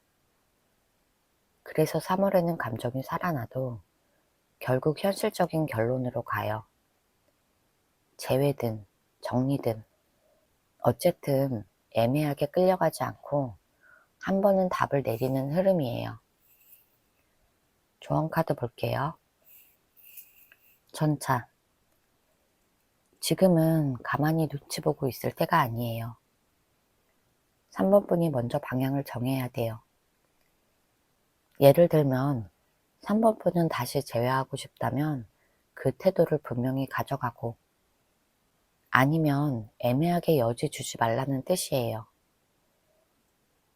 그래서 3월에는 감정이 살아나도 결국 현실적인 결론으로 가요. 재회든 정리든 어쨌든 애매하게 끌려가지 않고 한 번은 답을 내리는 흐름이에요. 조언 카드 볼게요. 전차. 지금은 가만히 눈치 보고 있을 때가 아니에요. 3번 분이 먼저 방향을 정해야 돼요. 예를 들면 3번 분은 다시 재회하고 싶다면 그 태도를 분명히 가져가고 아니면 애매하게 여지 주지 말라는 뜻이에요.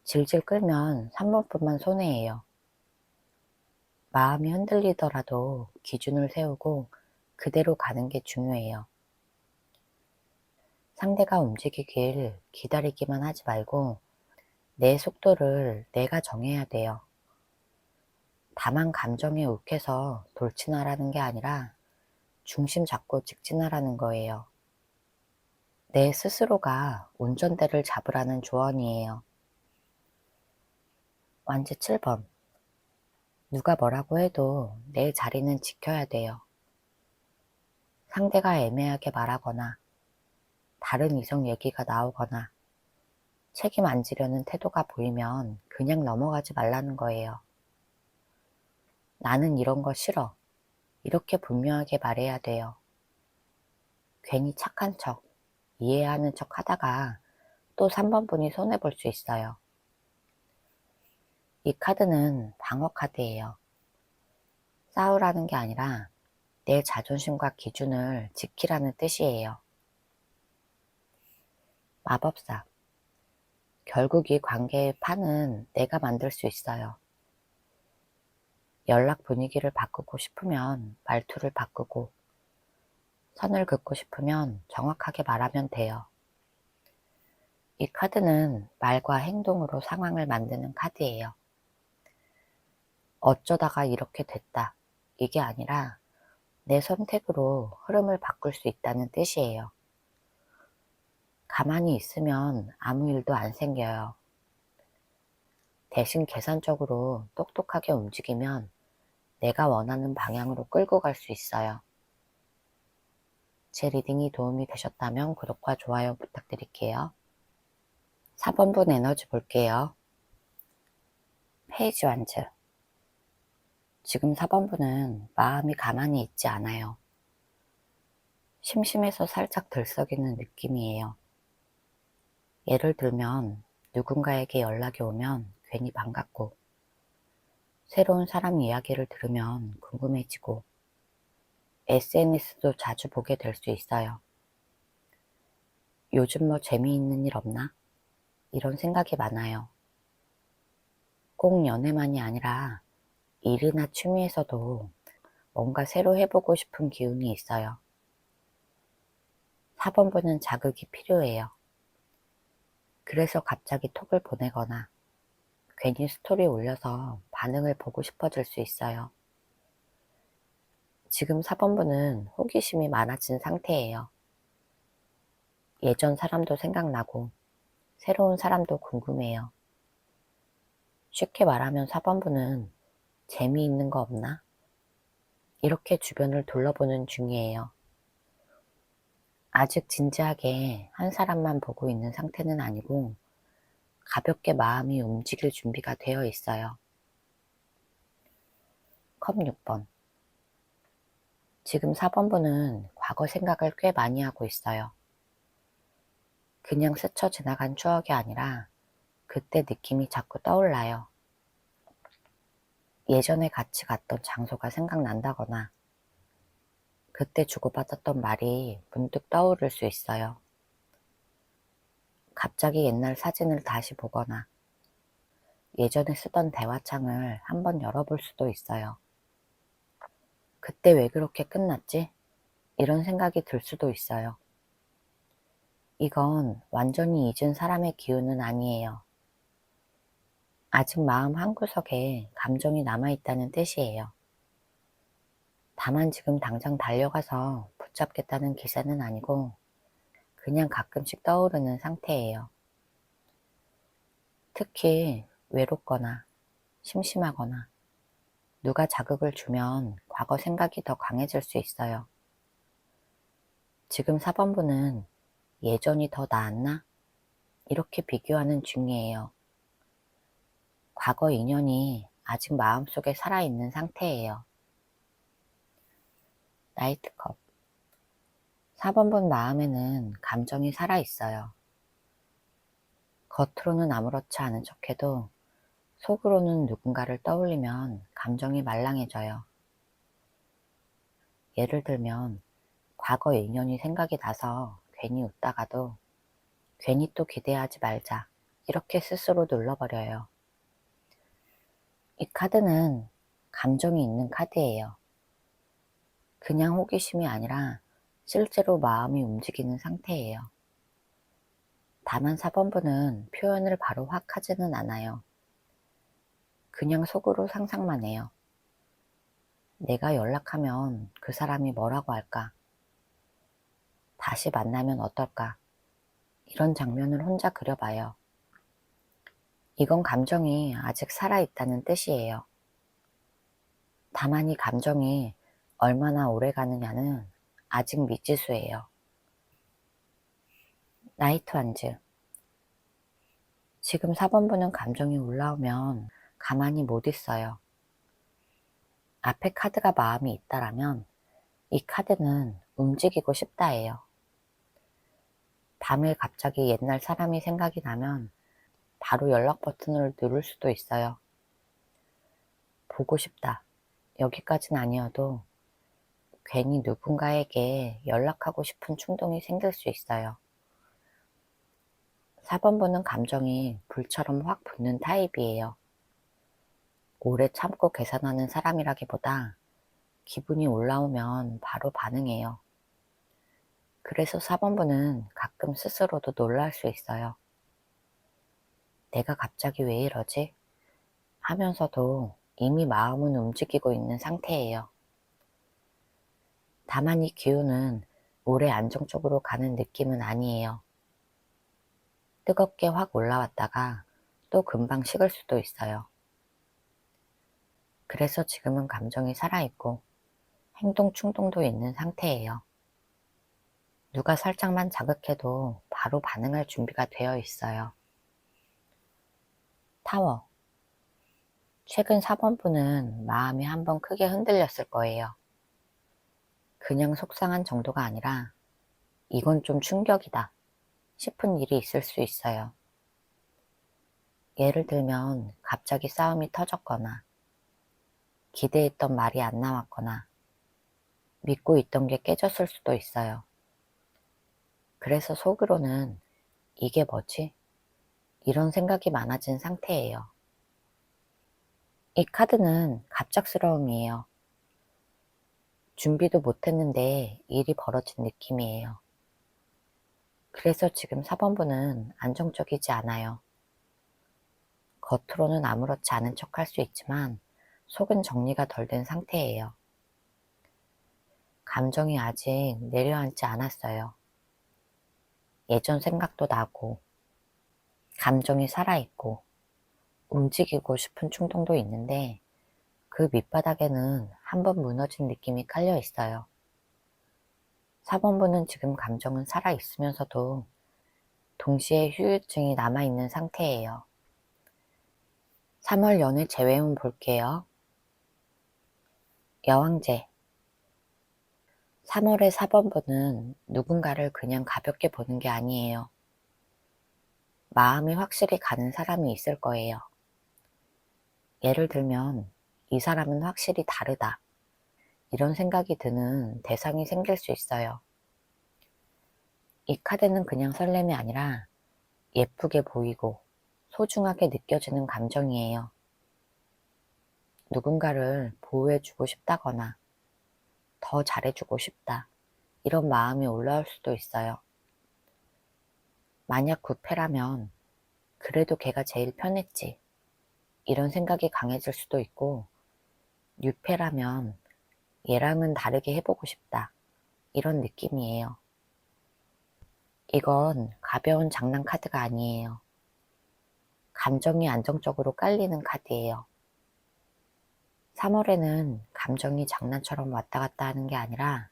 질질 끌면 3번 분만 손해예요. 마음이 흔들리더라도 기준을 세우고 그대로 가는 게 중요해요. 상대가 움직이길 기다리기만 하지 말고 내 속도를 내가 정해야 돼요. 다만 감정에 욱해서 돌진하라는 게 아니라 중심 잡고 직진하라는 거예요. 내 스스로가 운전대를 잡으라는 조언이에요. 완지 7번. 누가 뭐라고 해도 내 자리는 지켜야 돼요. 상대가 애매하게 말하거나 다른 이성 얘기가 나오거나 책임 안 지려는 태도가 보이면 그냥 넘어가지 말라는 거예요. 나는 이런 거 싫어. 이렇게 분명하게 말해야 돼요. 괜히 착한 척, 이해하는 척 하다가 또 3번 분이 손해볼 수 있어요. 이 카드는 방어 카드예요. 싸우라는 게 아니라 내 자존심과 기준을 지키라는 뜻이에요. 마법사. 결국 이 관계의 판은 내가 만들 수 있어요. 연락 분위기를 바꾸고 싶으면 말투를 바꾸고 선을 긋고 싶으면 정확하게 말하면 돼요. 이 카드는 말과 행동으로 상황을 만드는 카드예요. 어쩌다가 이렇게 됐다. 이게 아니라 내 선택으로 흐름을 바꿀 수 있다는 뜻이에요. 가만히 있으면 아무 일도 안 생겨요. 대신 계산적으로 똑똑하게 움직이면 내가 원하는 방향으로 끌고 갈 수 있어요. 제 리딩이 도움이 되셨다면 구독과 좋아요 부탁드릴게요. 4번분 에너지 볼게요. 페이지 완즈. 지금 4번분은 마음이 가만히 있지 않아요. 심심해서 살짝 들썩이는 느낌이에요. 예를 들면 누군가에게 연락이 오면 괜히 반갑고, 새로운 사람 이야기를 들으면 궁금해지고, SNS도 자주 보게 될 수 있어요. 요즘 뭐 재미있는 일 없나? 이런 생각이 많아요. 꼭 연애만이 아니라 일이나 취미에서도 뭔가 새로 해보고 싶은 기운이 있어요. 4번분은 자극이 필요해요. 그래서 갑자기 톡을 보내거나 괜히 스토리 올려서 반응을 보고 싶어질 수 있어요. 지금 4번분은 호기심이 많아진 상태예요. 예전 사람도 생각나고 새로운 사람도 궁금해요. 쉽게 말하면 4번분은 재미있는 거 없나? 이렇게 주변을 둘러보는 중이에요. 아직 진지하게 한 사람만 보고 있는 상태는 아니고 가볍게 마음이 움직일 준비가 되어 있어요. 컵 6번. 지금 4번분은 과거 생각을 꽤 많이 하고 있어요. 그냥 스쳐 지나간 추억이 아니라 그때 느낌이 자꾸 떠올라요. 예전에 같이 갔던 장소가 생각난다거나 그때 주고받았던 말이 문득 떠오를 수 있어요. 갑자기 옛날 사진을 다시 보거나 예전에 쓰던 대화창을 한번 열어볼 수도 있어요. 그때 왜 그렇게 끝났지? 이런 생각이 들 수도 있어요. 이건 완전히 잊은 사람의 기운은 아니에요. 아직 마음 한구석에 감정이 남아있다는 뜻이에요. 다만 지금 당장 달려가서 붙잡겠다는 기세는 아니고 그냥 가끔씩 떠오르는 상태예요. 특히 외롭거나 심심하거나 누가 자극을 주면 과거 생각이 더 강해질 수 있어요. 지금 4번분은 예전이 더 나았나? 이렇게 비교하는 중이에요. 과거 인연이 아직 마음속에 살아있는 상태예요. 나이트컵. 4번분 마음에는 감정이 살아있어요. 겉으로는 아무렇지 않은 척해도 속으로는 누군가를 떠올리면 감정이 말랑해져요. 예를 들면 과거 인연이 생각이 나서 괜히 웃다가도 괜히 또 기대하지 말자 이렇게 스스로 눌러버려요. 이 카드는 감정이 있는 카드예요. 그냥 호기심이 아니라 실제로 마음이 움직이는 상태예요. 다만 4번분은 표현을 바로 확 하지는 않아요. 그냥 속으로 상상만 해요. 내가 연락하면 그 사람이 뭐라고 할까? 다시 만나면 어떨까? 이런 장면을 혼자 그려봐요. 이건 감정이 아직 살아있다는 뜻이에요. 다만 이 감정이 얼마나 오래 가느냐는 아직 미지수예요. 나이트 완즈. 지금 4번분은 감정이 올라오면 가만히 못 있어요. 앞에 카드가 마음이 있다라면 이 카드는 움직이고 싶다예요. 밤에 갑자기 옛날 사람이 생각이 나면 바로 연락 버튼을 누를 수도 있어요. 보고 싶다. 여기까지는 아니어도 괜히 누군가에게 연락하고 싶은 충동이 생길 수 있어요. 4번분은 감정이 불처럼 확 붙는 타입이에요. 오래 참고 계산하는 사람이라기보다 기분이 올라오면 바로 반응해요. 그래서 4번분은 가끔 스스로도 놀랄 수 있어요. 내가 갑자기 왜 이러지? 하면서도 이미 마음은 움직이고 있는 상태예요. 다만 이 기운은 오래 안정적으로 가는 느낌은 아니에요. 뜨겁게 확 올라왔다가 또 금방 식을 수도 있어요. 그래서 지금은 감정이 살아있고 행동 충동도 있는 상태예요. 누가 살짝만 자극해도 바로 반응할 준비가 되어 있어요. 타워. 최근 4번분은 마음이 한번 크게 흔들렸을 거예요. 그냥 속상한 정도가 아니라 이건 좀 충격이다 싶은 일이 있을 수 있어요. 예를 들면 갑자기 싸움이 터졌거나 기대했던 말이 안 나왔거나 믿고 있던 게 깨졌을 수도 있어요. 그래서 속으로는 이게 뭐지? 이런 생각이 많아진 상태예요. 이 카드는 갑작스러움이에요. 준비도 못했는데 일이 벌어진 느낌이에요. 그래서 지금 4번분은 안정적이지 않아요. 겉으로는 아무렇지 않은 척 할 수 있지만 속은 정리가 덜 된 상태예요. 감정이 아직 내려앉지 않았어요. 예전 생각도 나고 감정이 살아있고 움직이고 싶은 충동도 있는데 그 밑바닥에는 한번 무너진 느낌이 깔려 있어요. 4번분은 지금 감정은 살아있으면서도 동시에 후유증이 남아있는 상태예요. 3월 연애 재회운 볼게요. 여왕제. 3월의 4번분은 누군가를 그냥 가볍게 보는 게 아니에요. 마음이 확실히 가는 사람이 있을 거예요. 예를 들면 이 사람은 확실히 다르다. 이런 생각이 드는 대상이 생길 수 있어요. 이 카드는 그냥 설렘이 아니라 예쁘게 보이고 소중하게 느껴지는 감정이에요. 누군가를 보호해주고 싶다거나 더 잘해주고 싶다. 이런 마음이 올라올 수도 있어요. 만약 구패라면 그래도 걔가 제일 편했지. 이런 생각이 강해질 수도 있고 뉴패라면 얘랑은 다르게 해보고 싶다. 이런 느낌이에요. 이건 가벼운 장난 카드가 아니에요. 감정이 안정적으로 깔리는 카드예요. 3월에는 감정이 장난처럼 왔다 갔다 하는 게 아니라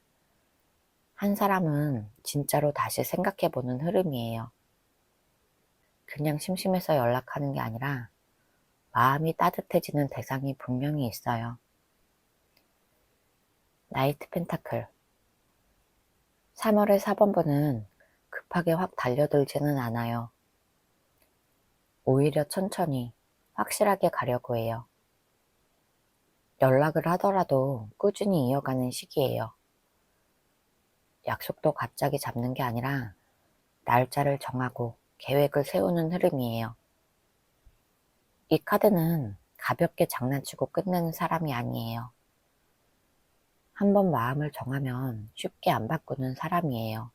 한 사람은 진짜로 다시 생각해보는 흐름이에요. 그냥 심심해서 연락하는 게 아니라 마음이 따뜻해지는 대상이 분명히 있어요. 나이트 펜타클. 3월의 4번분은 급하게 확 달려들지는 않아요. 오히려 천천히 확실하게 가려고 해요. 연락을 하더라도 꾸준히 이어가는 시기예요. 약속도 갑자기 잡는 게 아니라 날짜를 정하고 계획을 세우는 흐름이에요. 이 카드는 가볍게 장난치고 끝내는 사람이 아니에요. 한번 마음을 정하면 쉽게 안 바꾸는 사람이에요.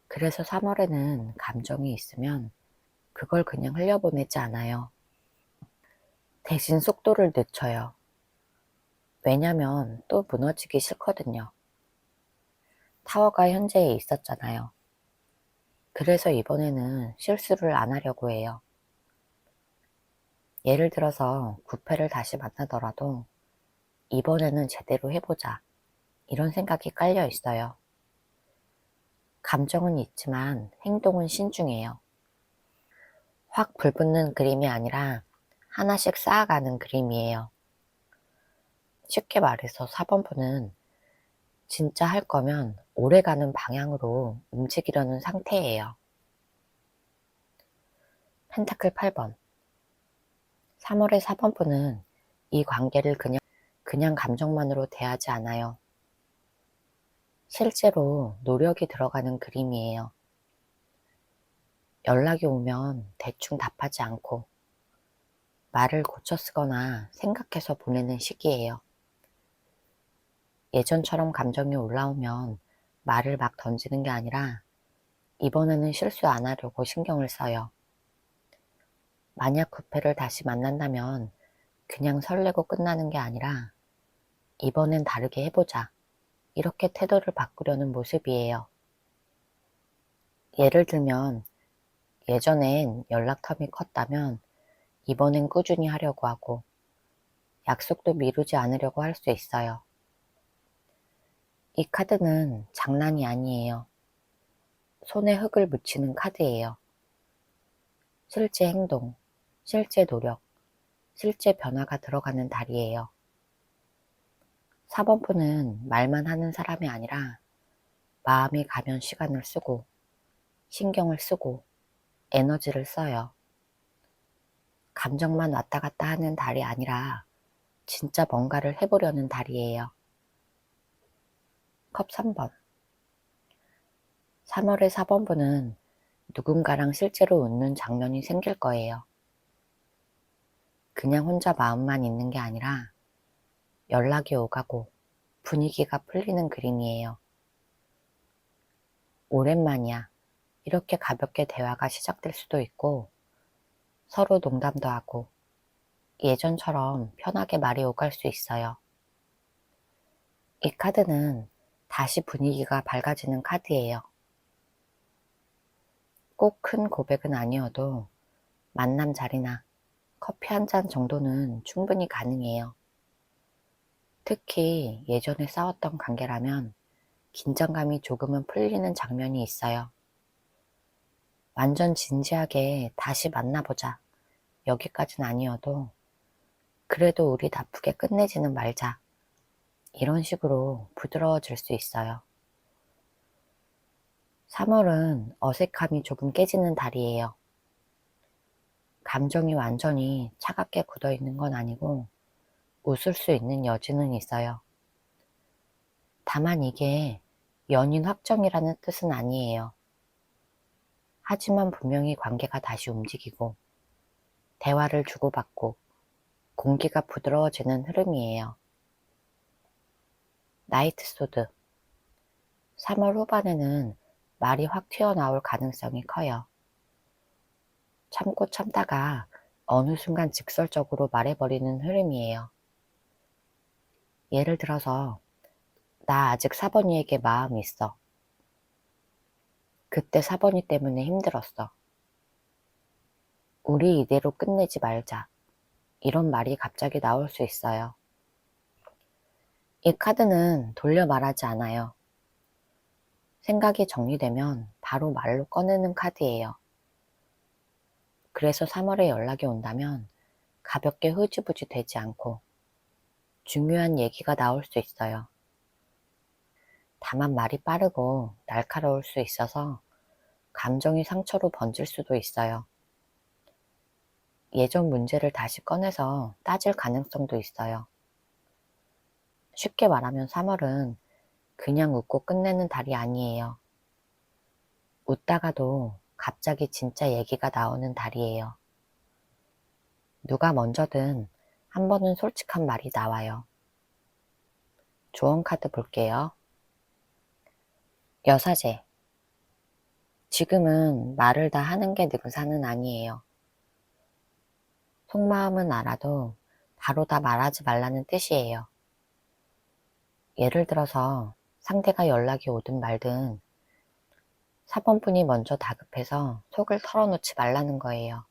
그래서 3월에는 감정이 있으면 그걸 그냥 흘려보내지 않아요. 대신 속도를 늦춰요. 왜냐면 또 무너지기 싫거든요. 타워가 현재에 있었잖아요. 그래서 이번에는 실수를 안 하려고 해요. 예를 들어서 구패를 다시 만나더라도 이번에는 제대로 해보자. 이런 생각이 깔려 있어요. 감정은 있지만 행동은 신중해요. 확 불붙는 그림이 아니라 하나씩 쌓아가는 그림이에요. 쉽게 말해서 4번분은 진짜 할 거면 오래가는 방향으로 움직이려는 상태예요. 펜타클 8번. 3월의 4번분은 이 관계를 그냥 감정만으로 대하지 않아요. 실제로 노력이 들어가는 그림이에요. 연락이 오면 대충 답하지 않고 말을 고쳐 쓰거나 생각해서 보내는 시기예요. 예전처럼 감정이 올라오면 말을 막 던지는 게 아니라 이번에는 실수 안 하려고 신경을 써요. 만약 구패를 다시 만난다면 그냥 설레고 끝나는 게 아니라 이번엔 다르게 해보자. 이렇게 태도를 바꾸려는 모습이에요. 예를 들면 예전엔 연락 텀이 컸다면 이번엔 꾸준히 하려고 하고 약속도 미루지 않으려고 할 수 있어요. 이 카드는 장난이 아니에요. 손에 흙을 묻히는 카드예요. 실제 행동, 실제 노력, 실제 변화가 들어가는 달이에요. 4번분은 말만 하는 사람이 아니라 마음이 가면 시간을 쓰고 신경을 쓰고 에너지를 써요. 감정만 왔다 갔다 하는 달이 아니라 진짜 뭔가를 해보려는 달이에요. 컵 3번. 3월의 4번분은 누군가랑 실제로 웃는 장면이 생길 거예요. 그냥 혼자 마음만 있는 게 아니라 연락이 오가고 분위기가 풀리는 그림이에요. 오랜만이야. 이렇게 가볍게 대화가 시작될 수도 있고 서로 농담도 하고 예전처럼 편하게 말이 오갈 수 있어요. 이 카드는 다시 분위기가 밝아지는 카드예요. 꼭 큰 고백은 아니어도 만남 자리나 커피 한 잔 정도는 충분히 가능해요. 특히 예전에 싸웠던 관계라면 긴장감이 조금은 풀리는 장면이 있어요. 완전 진지하게 다시 만나보자. 여기까진 아니어도 그래도 우리 나쁘게 끝내지는 말자. 이런 식으로 부드러워질 수 있어요. 3월은 어색함이 조금 깨지는 달이에요. 감정이 완전히 차갑게 굳어 있는 건 아니고 웃을 수 있는 여지는 있어요. 다만 이게 연인 확정이라는 뜻은 아니에요. 하지만 분명히 관계가 다시 움직이고 대화를 주고받고 공기가 부드러워지는 흐름이에요. 나이트 소드. 3월 후반에는 말이 확 튀어나올 가능성이 커요. 참고 참다가 어느 순간 직설적으로 말해버리는 흐름이에요. 예를 들어서 나 아직 사번이에게 마음이 있어. 그때 사번이 때문에 힘들었어. 우리 이대로 끝내지 말자. 이런 말이 갑자기 나올 수 있어요. 이 카드는 돌려 말하지 않아요. 생각이 정리되면 바로 말로 꺼내는 카드예요. 그래서 3월에 연락이 온다면 가볍게 흐지부지 되지 않고 중요한 얘기가 나올 수 있어요. 다만 말이 빠르고 날카로울 수 있어서 감정이 상처로 번질 수도 있어요. 예전 문제를 다시 꺼내서 따질 가능성도 있어요. 쉽게 말하면 3월은 그냥 웃고 끝내는 달이 아니에요. 웃다가도 갑자기 진짜 얘기가 나오는 달이에요. 누가 먼저든 한 번은 솔직한 말이 나와요. 조언 카드 볼게요. 여사제. 지금은 말을 다 하는 게 능사는 아니에요. 속마음은 알아도 바로 다 말하지 말라는 뜻이에요. 예를 들어서 상대가 연락이 오든 말든 4번분이 먼저 다급해서 속을 털어놓지 말라는 거예요.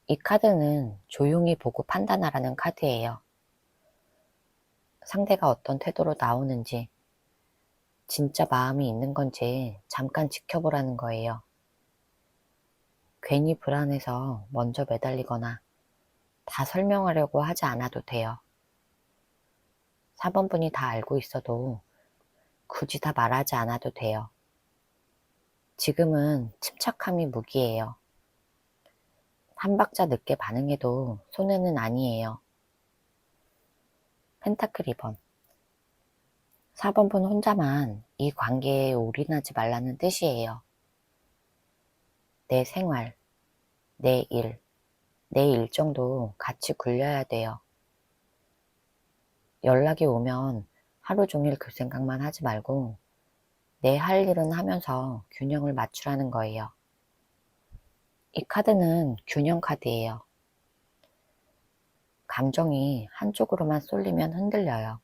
이 카드는 조용히 보고 판단하라는 카드예요. 상대가 어떤 태도로 나오는지, 진짜 마음이 있는 건지 잠깐 지켜보라는 거예요. 괜히 불안해서 먼저 매달리거나 다 설명하려고 하지 않아도 돼요. 4번분이 다 알고 있어도 굳이 다 말하지 않아도 돼요. 지금은 침착함이 무기예요. 한 박자 늦게 반응해도 손해는 아니에요. 펜타클 2번. 4번분 혼자만 이 관계에 올인하지 말라는 뜻이에요. 내 생활, 내 일, 내 일정도 같이 굴려야 돼요. 연락이 오면 하루 종일 그 생각만 하지 말고 내 할 일은 하면서 균형을 맞추라는 거예요. 이 카드는 균형 카드예요. 감정이 한쪽으로만 쏠리면 흔들려요.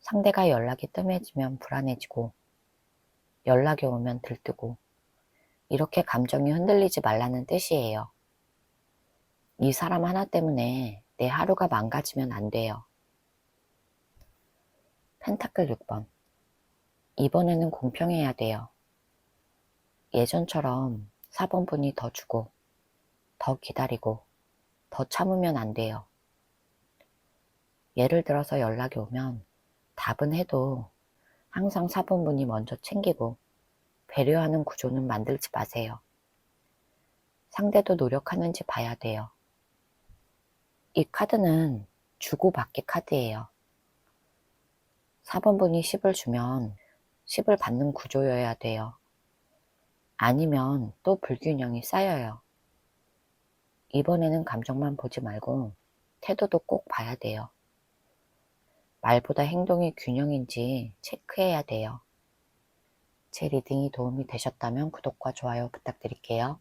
상대가 연락이 뜸해지면 불안해지고 연락이 오면 들뜨고 이렇게 감정이 흔들리지 말라는 뜻이에요. 이 사람 하나 때문에 내 하루가 망가지면 안 돼요. 펜타클 6번. 이번에는 공평해야 돼요. 예전처럼 4번 분이 더 주고, 더 기다리고, 더 참으면 안 돼요. 예를 들어서 연락이 오면 답은 해도 항상 4번 분이 먼저 챙기고 배려하는 구조는 만들지 마세요. 상대도 노력하는지 봐야 돼요. 이 카드는 주고받기 카드예요. 4번 분이 10을 주면 10을 받는 구조여야 돼요. 아니면 또 불균형이 쌓여요. 이번에는 감정만 보지 말고 태도도 꼭 봐야 돼요. 말보다 행동이 균형인지 체크해야 돼요. 제 리딩이 도움이 되셨다면 구독과 좋아요 부탁드릴게요.